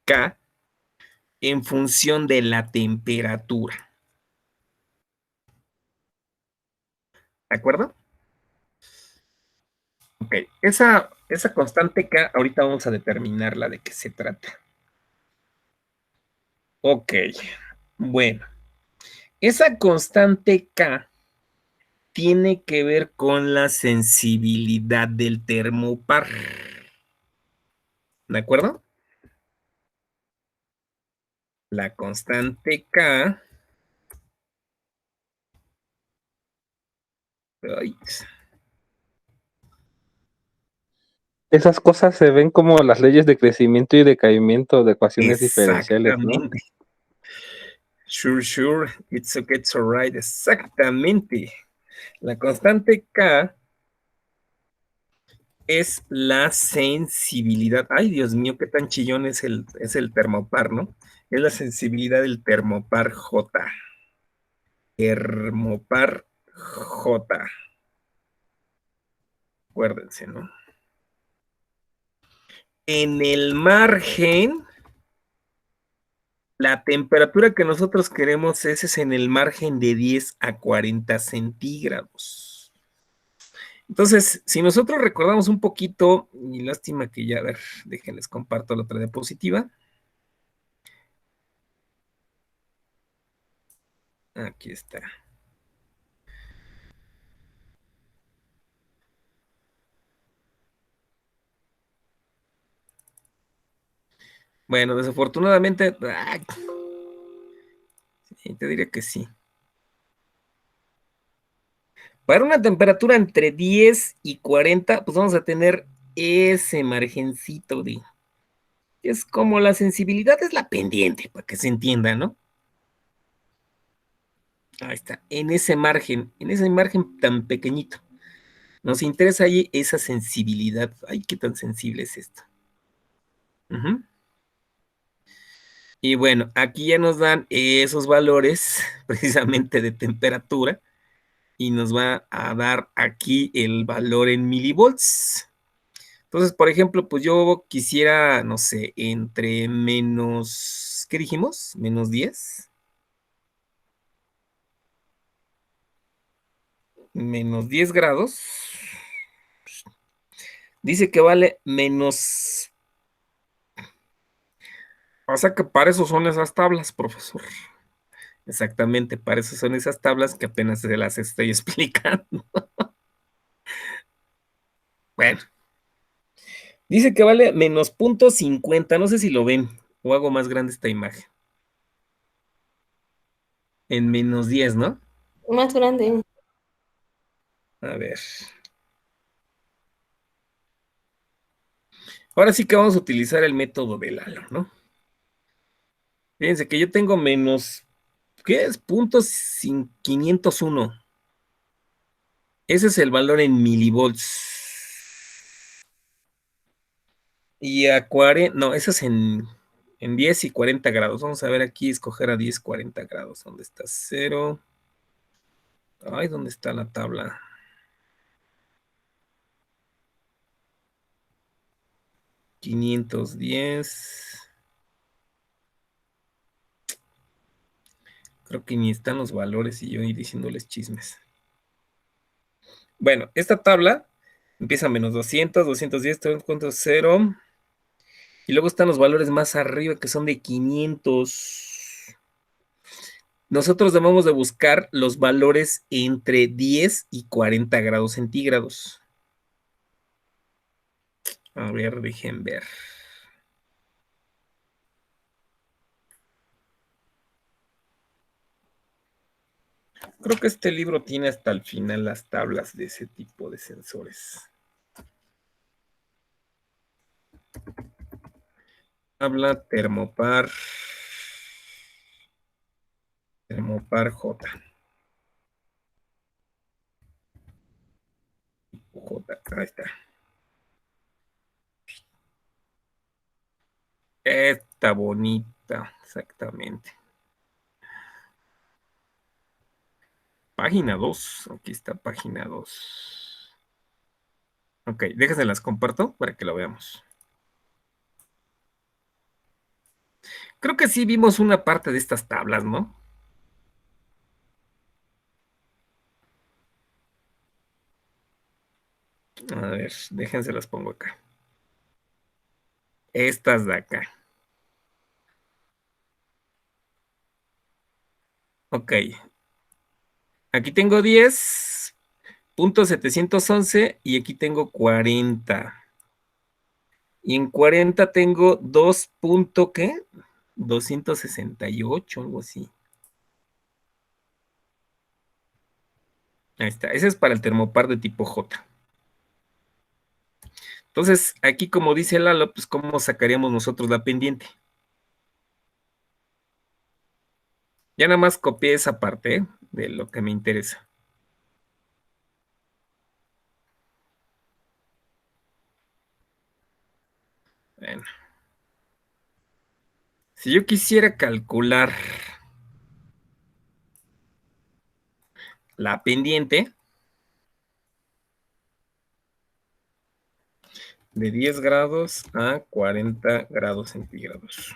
K en función de la temperatura. ¿De acuerdo? Ok, esa constante K, ahorita vamos a determinarla de qué se trata. Ok, bueno, esa constante K tiene que ver con la sensibilidad del termopar. ¿De acuerdo? La constante K. Ay, Esas cosas se ven como las leyes de crecimiento y decaimiento de ecuaciones diferenciales, ¿no? exactamente. Sure, it's okay, it's alright. Exactamente. La constante K es la sensibilidad. Ay, Dios mío, qué tan chillón es el termopar, ¿no? Es la sensibilidad del termopar J. Termopar J. Acuérdense, ¿no? En el margen, la temperatura que nosotros queremos es en el margen de 10 a 40 centígrados. Entonces, si nosotros recordamos un poquito, y lástima que ya, a ver, déjenles comparto la otra diapositiva. Aquí está. Bueno, desafortunadamente, te diría que sí. Para una temperatura entre 10 y 40, pues vamos a tener ese margencito de... Es como la sensibilidad es la pendiente, para que se entienda, ¿no? Ahí está, en ese margen tan pequeñito. Nos interesa ahí esa sensibilidad. Ay, qué tan sensible es esto. Y bueno, aquí ya nos dan esos valores precisamente de temperatura y nos va a dar aquí el valor en milivolts. Entonces, por ejemplo, pues yo quisiera, no sé, entre menos, ¿qué dijimos? Menos 10. Menos 10 grados. Dice que vale menos. O sea que para eso son esas tablas, profesor. Exactamente, para eso son esas tablas que apenas se las estoy explicando. Bueno, dice que vale menos 0.50. No sé si lo ven o hago más grande esta imagen. En menos 10, ¿no? Más grande. A ver. Ahora sí que vamos a utilizar el método de Lalo, ¿no? Fíjense que yo tengo menos, ¿qué es? 501. Ese es el valor en milivolts. Y a 40, no, eso es en 10 y 40 grados. Vamos a ver aquí, escoger a 10, 40 grados. ¿Dónde está 0? Ay, ¿dónde está la tabla? 510. Creo que ni están los valores y yo ir diciéndoles chismes. Bueno, esta tabla empieza a menos 200, 210, 0. Y luego están los valores más arriba que son de 500. Nosotros debemos de buscar los valores entre 10 y 40 grados centígrados. A ver, dejen ver. Creo que este libro tiene hasta el final las tablas de ese tipo de sensores. Tabla Thermopar. Thermopar J. J, ahí está. Está bonita, exactamente. Página 2, aquí está página 2. Ok, déjense las comparto para que lo veamos. Creo que sí vimos una parte de estas tablas, ¿no? A ver, déjense las pongo acá. Estas de acá. Ok. Aquí tengo 10.711 y aquí tengo 40. Y en 40 tengo 2. ¿Qué? 268, algo así. Ahí está. Ese es para el termopar de tipo J. Entonces, aquí como dice Lalo, pues ¿cómo sacaríamos nosotros la pendiente? Ya nada más copié esa parte, de lo que me interesa. Bueno. Si yo quisiera calcular la pendiente de 10 grados a 40 grados centígrados.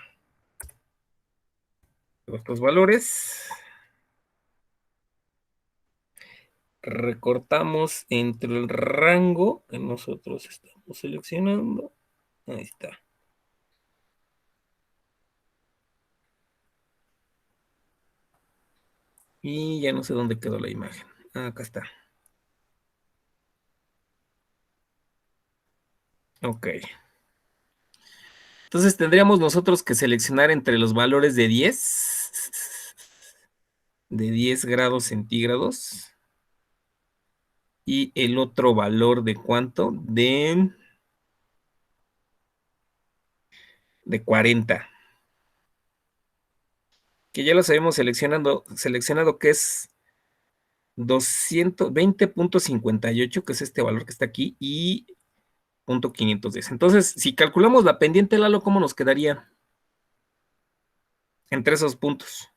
Estos valores. Recortamos entre el rango que nosotros estamos seleccionando. Ahí está. Y ya no sé dónde quedó la imagen. Acá está. Ok. Entonces tendríamos nosotros que seleccionar entre los valores de 10 grados centígrados y el otro valor de ¿cuánto? De 40. Que ya los habíamos seleccionado que es 220.58, que es este valor que está aquí, y 0.510. Entonces, si calculamos la pendiente, Lalo, ¿cómo nos quedaría entre esos puntos?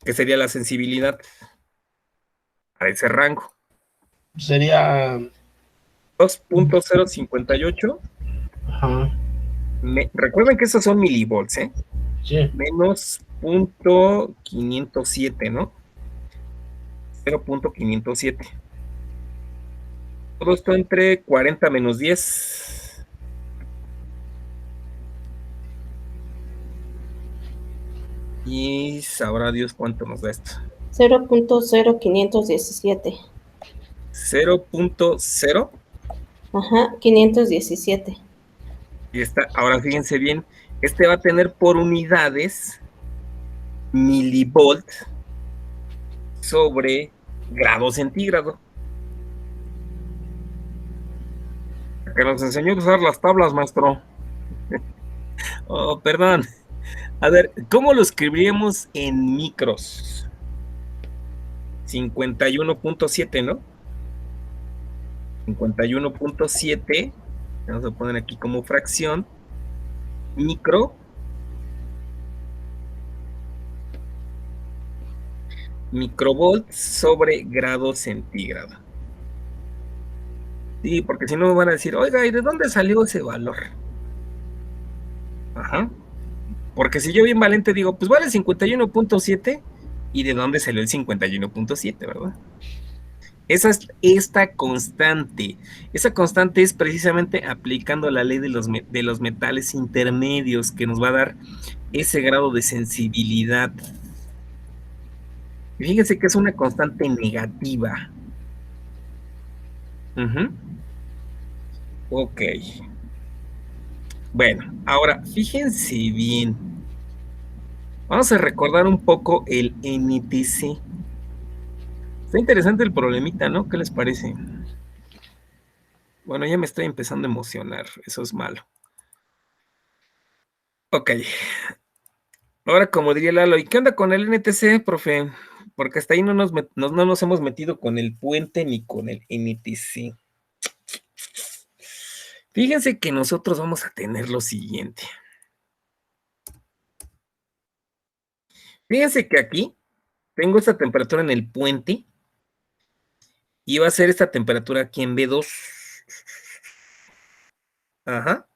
Que sería la sensibilidad a ese rango. Sería 2.058. Ajá. Recuerden que estos son milivolts, ¿eh? Sí. Menos 0.507, ¿no? 0.507. Todo esto entre 40 menos 10. Y sabrá Dios cuánto nos da esto. 0.0517. 0.0. Ajá, 517. Y está, ahora fíjense bien, este va a tener por unidades milivolt sobre grado centígrado. Que nos enseñó a usar las tablas, maestro. Oh, perdón. A ver, ¿cómo lo escribiríamos en micros? 51.7, ¿no? 51.7. Vamos a poner aquí como fracción. Microvolts sobre grado centígrado. Sí, porque si no me van a decir, oiga, ¿y de dónde salió ese valor? Ajá. Porque si yo bien valiente digo, pues vale 51.7, ¿y de dónde salió el 51.7, verdad? Esa es esta constante. Esa constante es precisamente aplicando la ley de los metales intermedios que nos va a dar ese grado de sensibilidad. Y fíjense que es una constante negativa. Ok. Bueno, ahora fíjense bien. Vamos a recordar un poco el NTC. Está interesante el problemita, ¿no? ¿Qué les parece? Bueno, ya me estoy empezando a emocionar. Eso es malo. Ok. Ahora, como diría Lalo, ¿y qué onda con el NTC, profe? Porque hasta ahí no nos hemos metido con el puente ni con el NTC. Fíjense que nosotros vamos a tener lo siguiente. Fíjense que aquí tengo esta temperatura en el puente y va a ser esta temperatura aquí en B2. Ajá.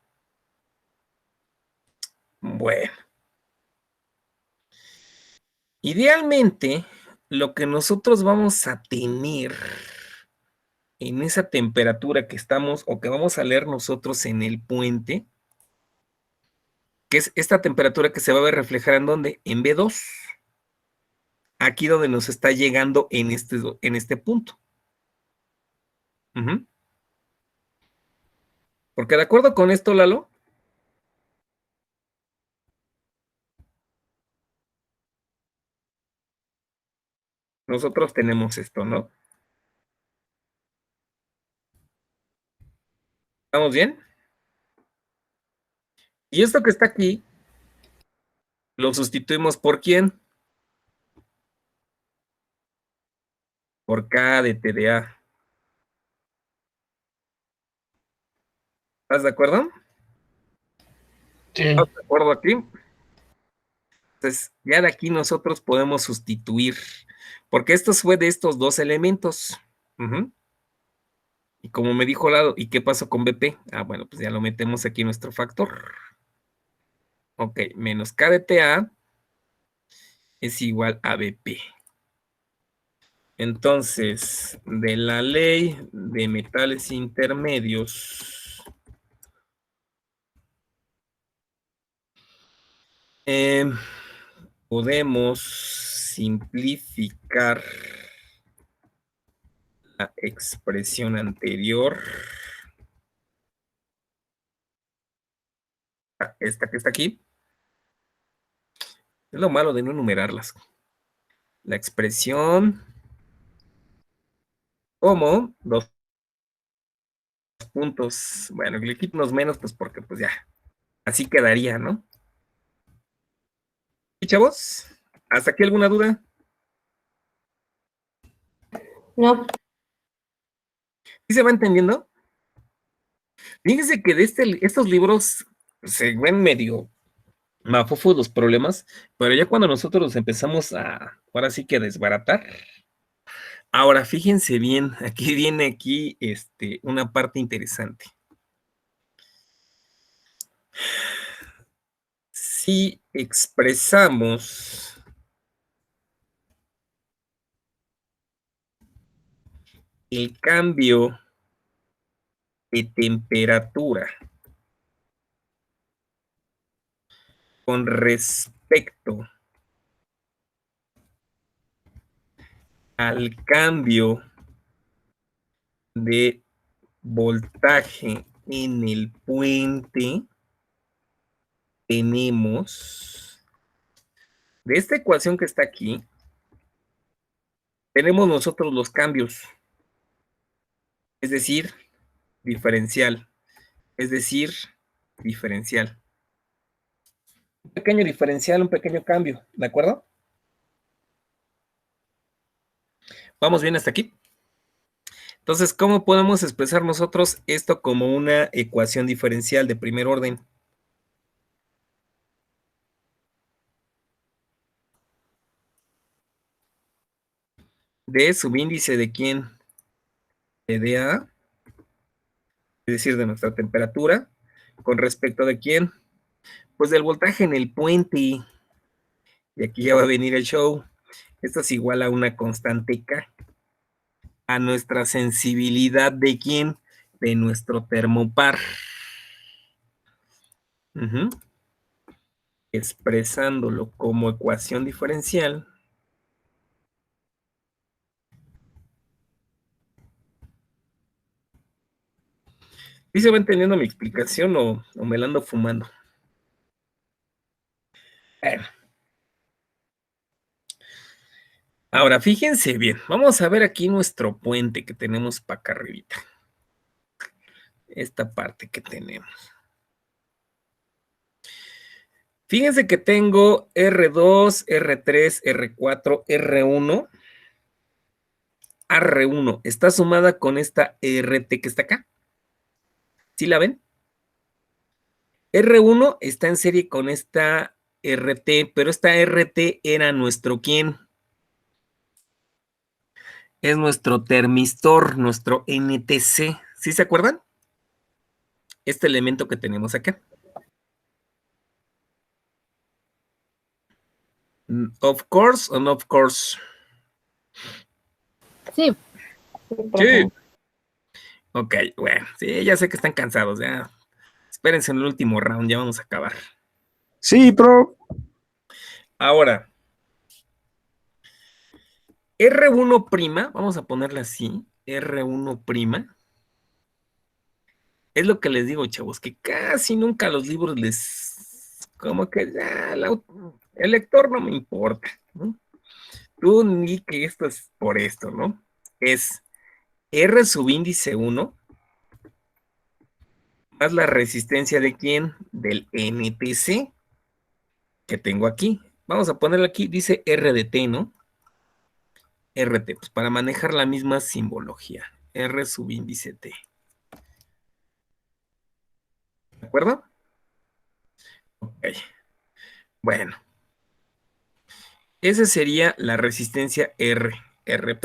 Bueno. Idealmente, lo que nosotros vamos a tener en esa temperatura que estamos o que vamos a leer nosotros en el puente, que es esta temperatura que se va a ver reflejada en ¿dónde? En B2. Aquí donde nos está llegando en este punto. Porque de acuerdo con esto, Lalo, nosotros tenemos esto, ¿no? ¿Estamos bien? Y esto que está aquí, lo sustituimos ¿por quién? Por K de TDA. ¿Estás de acuerdo? Sí. ¿Estás de acuerdo aquí? Entonces, ya de aquí nosotros podemos sustituir, porque esto fue de estos dos elementos. Y como me dijo Lalo, ¿y qué pasó con BP? Ah, bueno, pues ya lo metemos aquí en nuestro factor. Ok, menos K de TA es igual a BP. Entonces, de la ley de metales intermedios, podemos simplificar la expresión anterior. Esta que está aquí. Es lo malo de no enumerarlas. La expresión como dos puntos. Bueno, le quito unos menos, pues porque pues ya. Así quedaría, ¿no? ¿Y chavos? ¿Hasta aquí alguna duda? No. ¿Sí se va entendiendo? Fíjense que de estos libros se ven medio mafufos los problemas, pero ya cuando nosotros los empezamos ahora sí que a desbaratar, Ahora, fíjense bien, aquí viene una parte interesante. Si expresamos el cambio de temperatura con respecto al cambio de voltaje en el puente, tenemos, de esta ecuación que está aquí, tenemos nosotros los cambios, es decir, diferencial, es decir, diferencial. Un pequeño diferencial, un pequeño cambio, ¿de acuerdo? ¿Vamos bien hasta aquí? Entonces, ¿cómo podemos expresar nosotros esto como una ecuación diferencial de primer orden? De subíndice de quién? De dA, es decir, de nuestra temperatura, con respecto de quién? Pues del voltaje en el puente. Y aquí ya va a venir el show. Esto es igual a una constante K. A nuestra sensibilidad de quién? De nuestro termopar. Expresándolo como ecuación diferencial. ¿Sí se va entendiendo mi explicación o me la ando fumando? Bueno. Ahora, fíjense bien. Vamos a ver aquí nuestro puente que tenemos para acá arribita. Esta parte que tenemos. Fíjense que tengo R2, R3, R4, R1. R1 está sumada con esta RT que está acá. ¿Sí la ven? R1 está en serie con esta RT, pero esta RT era nuestro ¿quién? Es nuestro termistor, nuestro NTC. ¿Sí se acuerdan? Este elemento que tenemos acá. Of course o no of course. Sí. Sí. Ok, bueno, sí, ya sé que están cansados, ya. Espérense en el último round, ya vamos a acabar. Sí, pro. Ahora, R1', vamos a ponerla así, R1', es lo que les digo, chavos, que casi nunca los libros les, como que ya, el lector no me importa, ¿no? Tú ni que esto es por esto, ¿no? Es R subíndice 1 más la resistencia de quién? Del NTC que tengo aquí. Vamos a ponerlo aquí, dice R de T, ¿no? RT, pues para manejar la misma simbología. R subíndice T. ¿De acuerdo? Ok. Bueno. Esa sería la resistencia R, R'.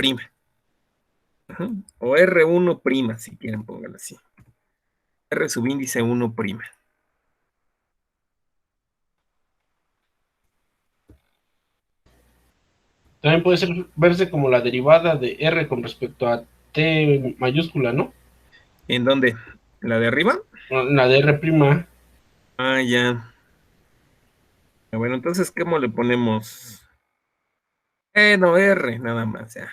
O R1', si quieren pónganlo así. R subíndice 1'. También puede verse como la derivada de R con respecto a T mayúscula, ¿no? ¿En dónde? ¿La de arriba? La de R'. Ah, ya. Bueno, entonces, ¿cómo le ponemos? No, R, nada más, ya.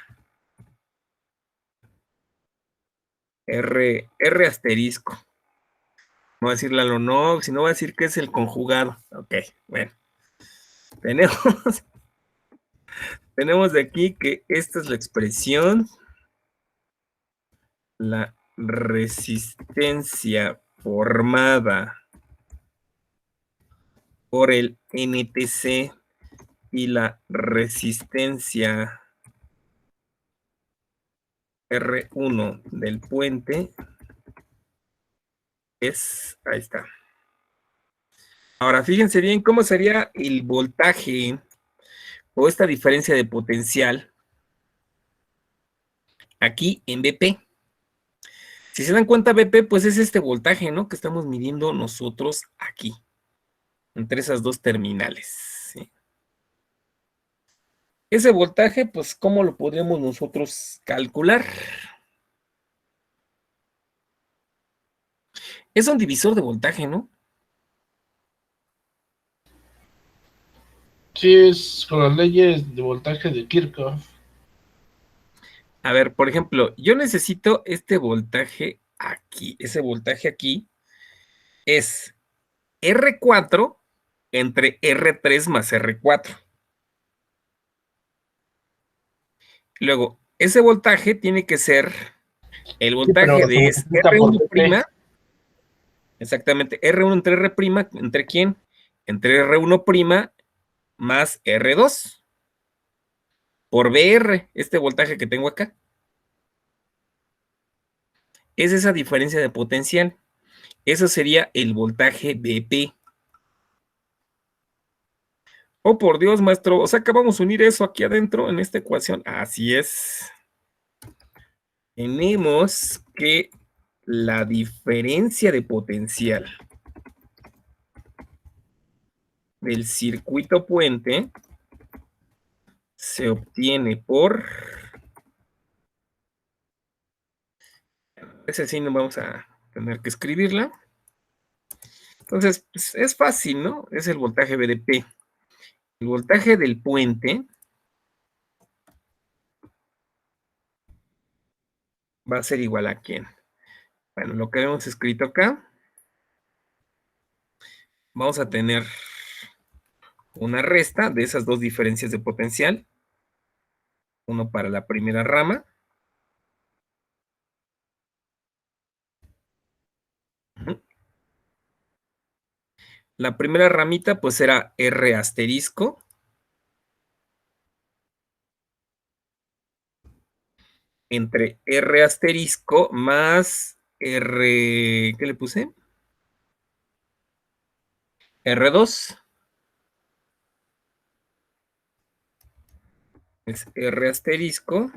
R asterisco. No voy a decirle a lo no, sino voy a decir que es el conjugado. Ok, bueno. Tenemos de aquí que esta es la expresión. La resistencia formada por el NTC y la resistencia R1 del puente es, ahí está. Ahora fíjense bien cómo sería el voltaje o esta diferencia de potencial aquí en BP. Si se dan cuenta, BP, pues es este voltaje, ¿no? Que estamos midiendo nosotros aquí, entre esas dos terminales, ¿sí? Ese voltaje, pues, ¿cómo lo podríamos nosotros calcular? Es un divisor de voltaje, ¿no? Sí, es con las leyes de voltaje de Kirchhoff. A ver, por ejemplo, yo necesito este voltaje aquí. Ese voltaje aquí es R4 entre R3 más R4. Luego, ese voltaje tiene que ser el voltaje pero de se multiplica por R1', exactamente, R1 entre R', ¿entre quién? Entre R1' más R2 por BR, este voltaje que tengo acá. Es esa diferencia de potencial. Eso sería el voltaje BP. Oh, por Dios, maestro. O sea que vamos a unir eso aquí adentro en esta ecuación. Así es. Tenemos que la diferencia de potencial del circuito puente se obtiene por... Ese sí no vamos a tener que escribirla. Entonces, pues, es fácil, ¿no? Es el voltaje BDP. El voltaje del puente va a ser igual a ¿quién? Bueno, lo que hemos escrito acá, vamos a tener una resta de esas dos diferencias de potencial. Uno para la primera rama. La primera ramita pues era R asterisco. Entre R asterisco más R... ¿Qué le puse? R2. Es R asterisco.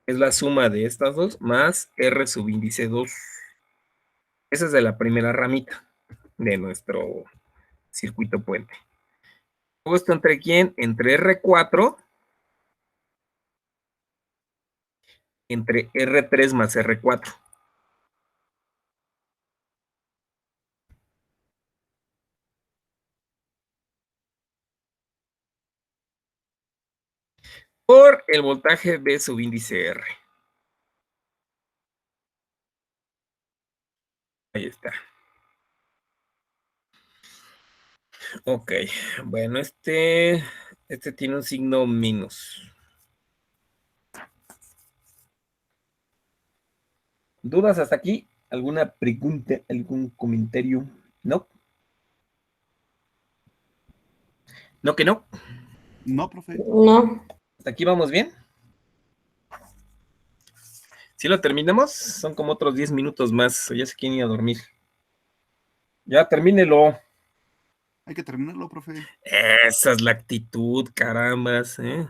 Es la suma de estas dos más R subíndice 2. Esa es de la primera ramita de nuestro circuito puente. Luego esto entre quién? Entre R4 entre R3 más R4. Por el voltaje B subíndice R. Ahí está. Ok, bueno, este tiene un signo menos. ¿Dudas hasta aquí? ¿Alguna pregunta, algún comentario? ¿No? ¿No que no? No, profe. No. ¿Hasta aquí vamos bien? ¿Sí lo terminamos? Son como otros 10 minutos más. Ya se quieren ir a dormir. Ya, termínelo. Hay que terminarlo, profe. Esa es la actitud, carambas, ¿eh?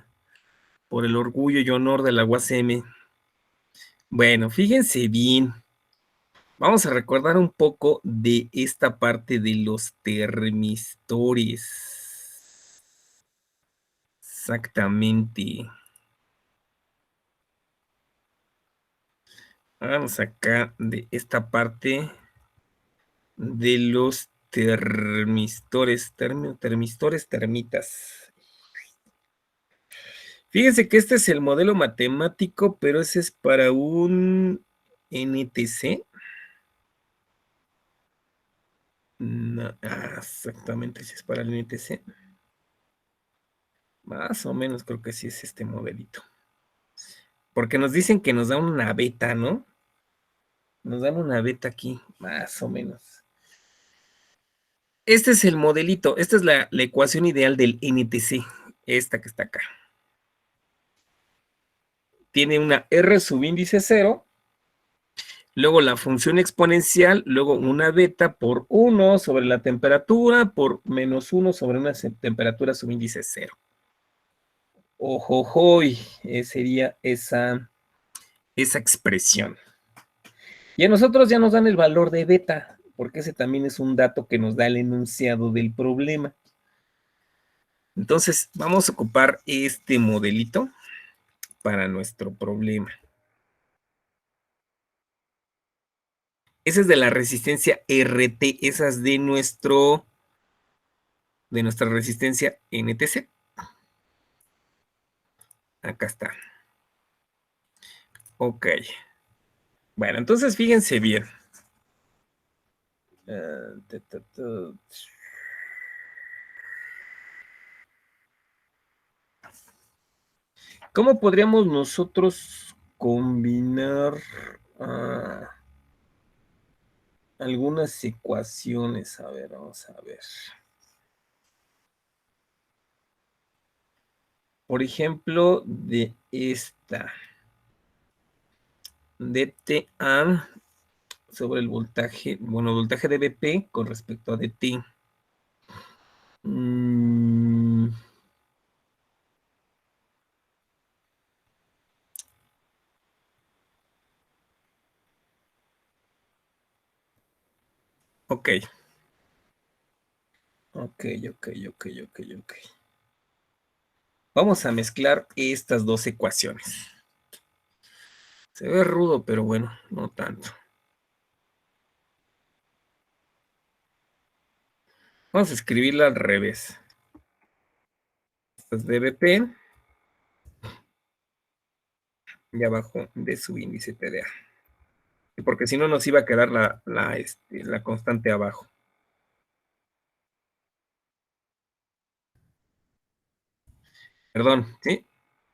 Por el orgullo y honor de la UACM. Bueno, fíjense bien. Vamos a recordar un poco de esta parte de los termistores. Exactamente. Vamos acá de esta parte de los termistores, termitas. Fíjense que este es el modelo matemático, pero ese es para un NTC. No, exactamente, si es para el NTC. Más o menos creo que sí es este modelito. Porque nos dicen que nos dan una beta, ¿no? Nos dan una beta aquí, más o menos. Este es el modelito, esta es la ecuación ideal del NTC, esta que está acá. Tiene una R subíndice 0, luego la función exponencial, luego una beta por 1 sobre la temperatura, por menos 1 sobre una temperatura subíndice 0. Ojojoy, sería esa esa expresión. Y a nosotros ya nos dan el valor de beta, porque ese también es un dato que nos da el enunciado del problema. Entonces, vamos a ocupar este modelito para nuestro problema. Ese es de la resistencia RT, esa es de nuestra resistencia NTC. Acá está. Ok. Bueno, entonces fíjense bien. ¿Cómo podríamos nosotros combinar algunas ecuaciones? A ver, vamos a ver. Por ejemplo, de esta. DTA sobre el voltaje, bueno, el voltaje de BP con respecto a DT. Ok. Vamos a mezclar estas dos ecuaciones. Se ve rudo, pero bueno, no tanto. Vamos a escribirla al revés. Esta es dBP. Y abajo de su índice TDA. Porque si no nos iba a quedar la constante abajo. Perdón, ¿sí?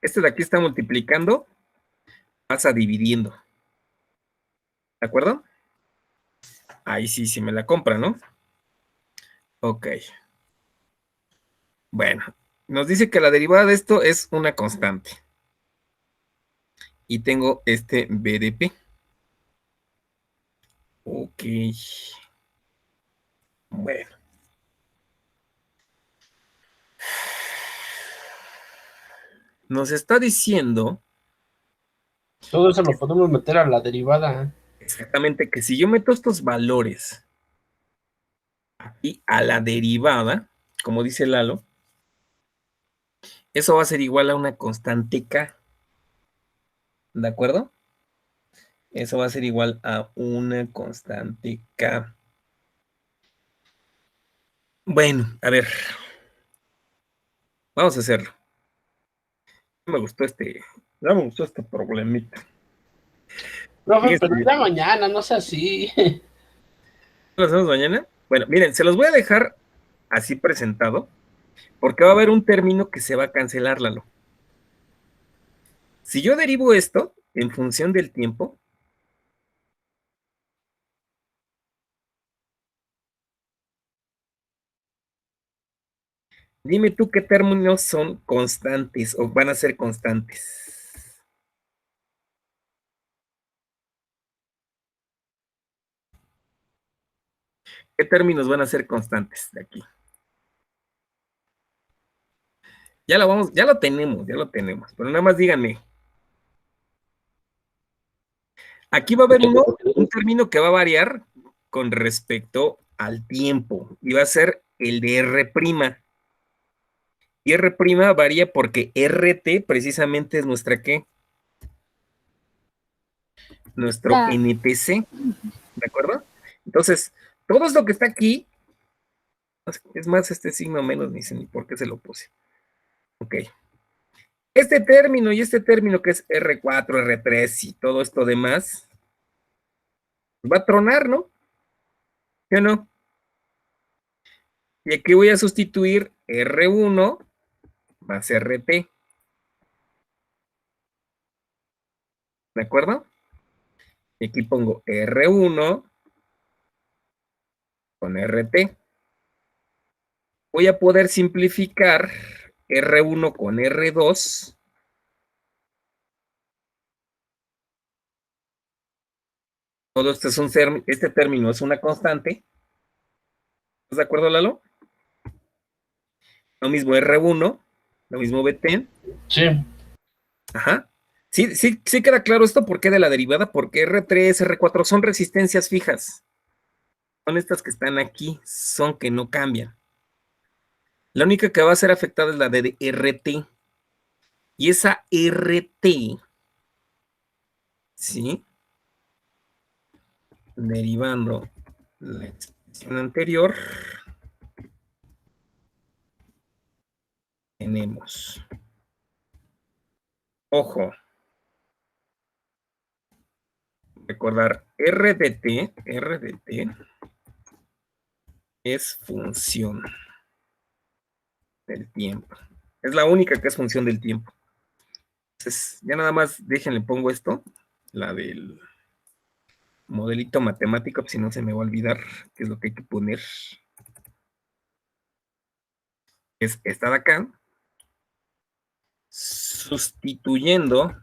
Este de aquí está multiplicando, pasa dividiendo. ¿De acuerdo? Ahí sí me la compra, ¿no? Ok. Bueno, nos dice que la derivada de esto es una constante. Y tengo este BDP. Ok. Bueno. Nos está diciendo Todo eso lo podemos meter a la derivada. exactamente que si yo meto estos valores aquí a la derivada, como dice Lalo, eso va a ser igual a una constante K. ¿De acuerdo? Eso va a ser igual a una constante K. Bueno, a ver. Vamos a hacerlo. Ya me gustó este problemita. Profe, Fíjense pero bien. ya mañana, no sea así. ¿Lo hacemos mañana? Bueno, miren, se los voy a dejar así presentado, porque va a haber un término que se va a cancelar, Lalo. Si yo derivo esto en función del tiempo, dime tú qué términos son constantes o van a ser constantes. ¿Qué términos van a ser constantes de aquí? Ya lo tenemos, pero nada más díganme. Aquí va a haber un término que va a variar con respecto al tiempo y va a ser el de R'. Y R' varía porque RT precisamente es nuestra ¿qué? Nuestro NTC, ¿de acuerdo? Entonces, todo esto que está aquí, es más, este signo menos, ni sé ni por qué se lo puse. Ok. Este término y este término que es R4, R3 y todo esto demás, va a tronar, ¿no? ¿Sí o no? Y aquí voy a sustituir R1 más RT. ¿De acuerdo? Y aquí pongo R1 con RT. Voy a poder simplificar R1 con R2. Todo esto es este término es una constante. ¿Estás de acuerdo, Lalo? Lo mismo R1, lo mismo BT. Sí. Ajá. Sí queda claro esto. ¿Por qué de la derivada? Porque R3, R4 son resistencias fijas. Son estas que están aquí, son que no cambian. La única que va a ser afectada es la de RT. Y esa RT, ¿sí? Derivando la expresión anterior, tenemos, ojo, recordar, RDT es función del tiempo. Es la única que es función del tiempo. Entonces, ya nada más déjenle pongo esto, la del modelito matemático, si no se me va a olvidar qué es lo que hay que poner. Es esta de acá, sustituyendo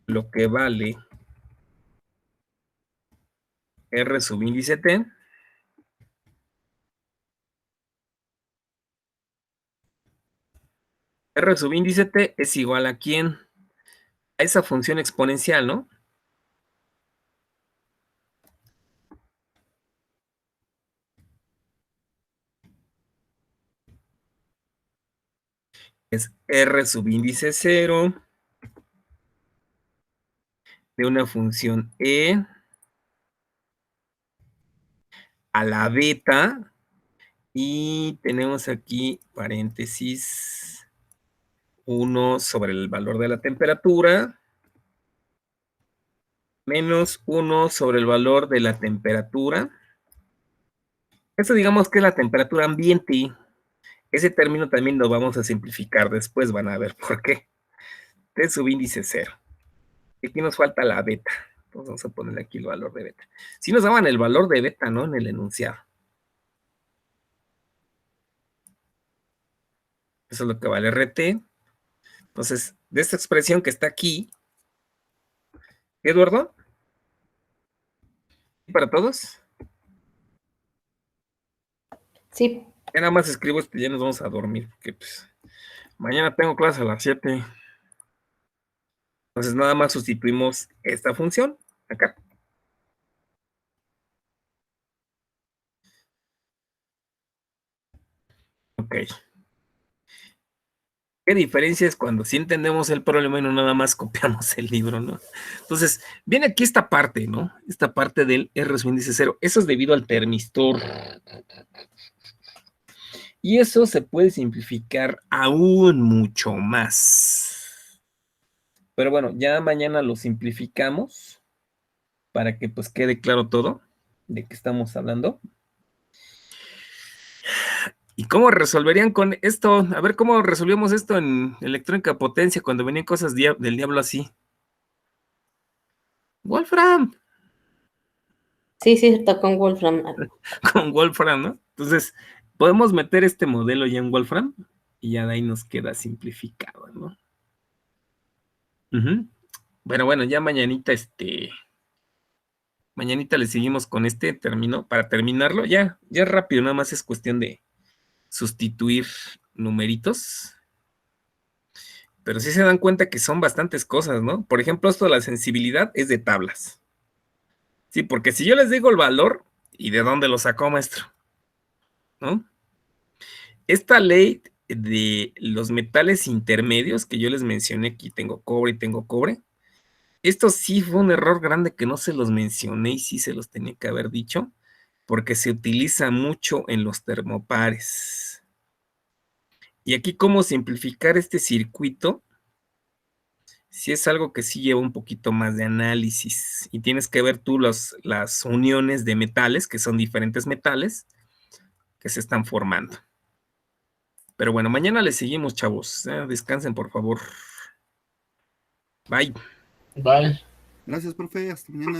lo que vale R sub índice T R sub índice T es igual a ¿quién? A esa función exponencial, ¿no? Es R sub índice 0 de una función E a la beta y tenemos aquí paréntesis 1 sobre el valor de la temperatura menos 1 sobre el valor de la temperatura. Eso digamos que es la temperatura ambiente. Ese término también lo vamos a simplificar después, van a ver por qué. T sub índice 0. Aquí nos falta la beta. Entonces vamos a ponerle aquí el valor de beta. Si nos daban el valor de beta, ¿no? En el enunciado. Eso es lo que vale RT. Entonces, de esta expresión que está aquí, Eduardo, ¿y para todos? Sí. Ya nada más escribo esto y ya nos vamos a dormir, porque pues mañana tengo clase a las 7. Entonces nada más sustituimos esta función acá. Ok. ¿Qué diferencia es cuando sí entendemos el problema y no nada más copiamos el libro, ¿no? Entonces, viene aquí esta parte, ¿no? Esta parte del R sub índice 0. Eso es debido al termistor. Y eso se puede simplificar aún mucho más. Pero bueno, ya mañana lo simplificamos para que pues quede claro todo de qué estamos hablando. ¿Y cómo resolverían con esto? A ver, ¿cómo resolvíamos esto en electrónica potencia cuando venían cosas del diablo así? Wolfram. Sí, está con Wolfram. Con Wolfram, ¿no? Entonces, podemos meter este modelo ya en Wolfram y ya de ahí nos queda simplificado, ¿no? Bueno, ya mañanita, mañanita le seguimos con este término. Para terminarlo, ya rápido, nada más es cuestión de sustituir numeritos. Pero sí se dan cuenta que son bastantes cosas, ¿no? Por ejemplo, esto de la sensibilidad es de tablas. Sí, porque si yo les digo el valor, ¿y de dónde lo sacó, maestro? ¿No? Esta ley de los metales intermedios que yo les mencioné, aquí tengo cobre y tengo cobre, esto sí fue un error grande que no se los mencioné y sí se los tenía que haber dicho, porque se utiliza mucho en los termopares. Y aquí cómo simplificar este circuito, si es algo que sí lleva un poquito más de análisis y tienes que ver tú las uniones de metales, que son diferentes metales, que se están formando. Pero bueno, mañana le seguimos, chavos. Descansen, por favor. Bye. Bye. Gracias, profe. Hasta mañana.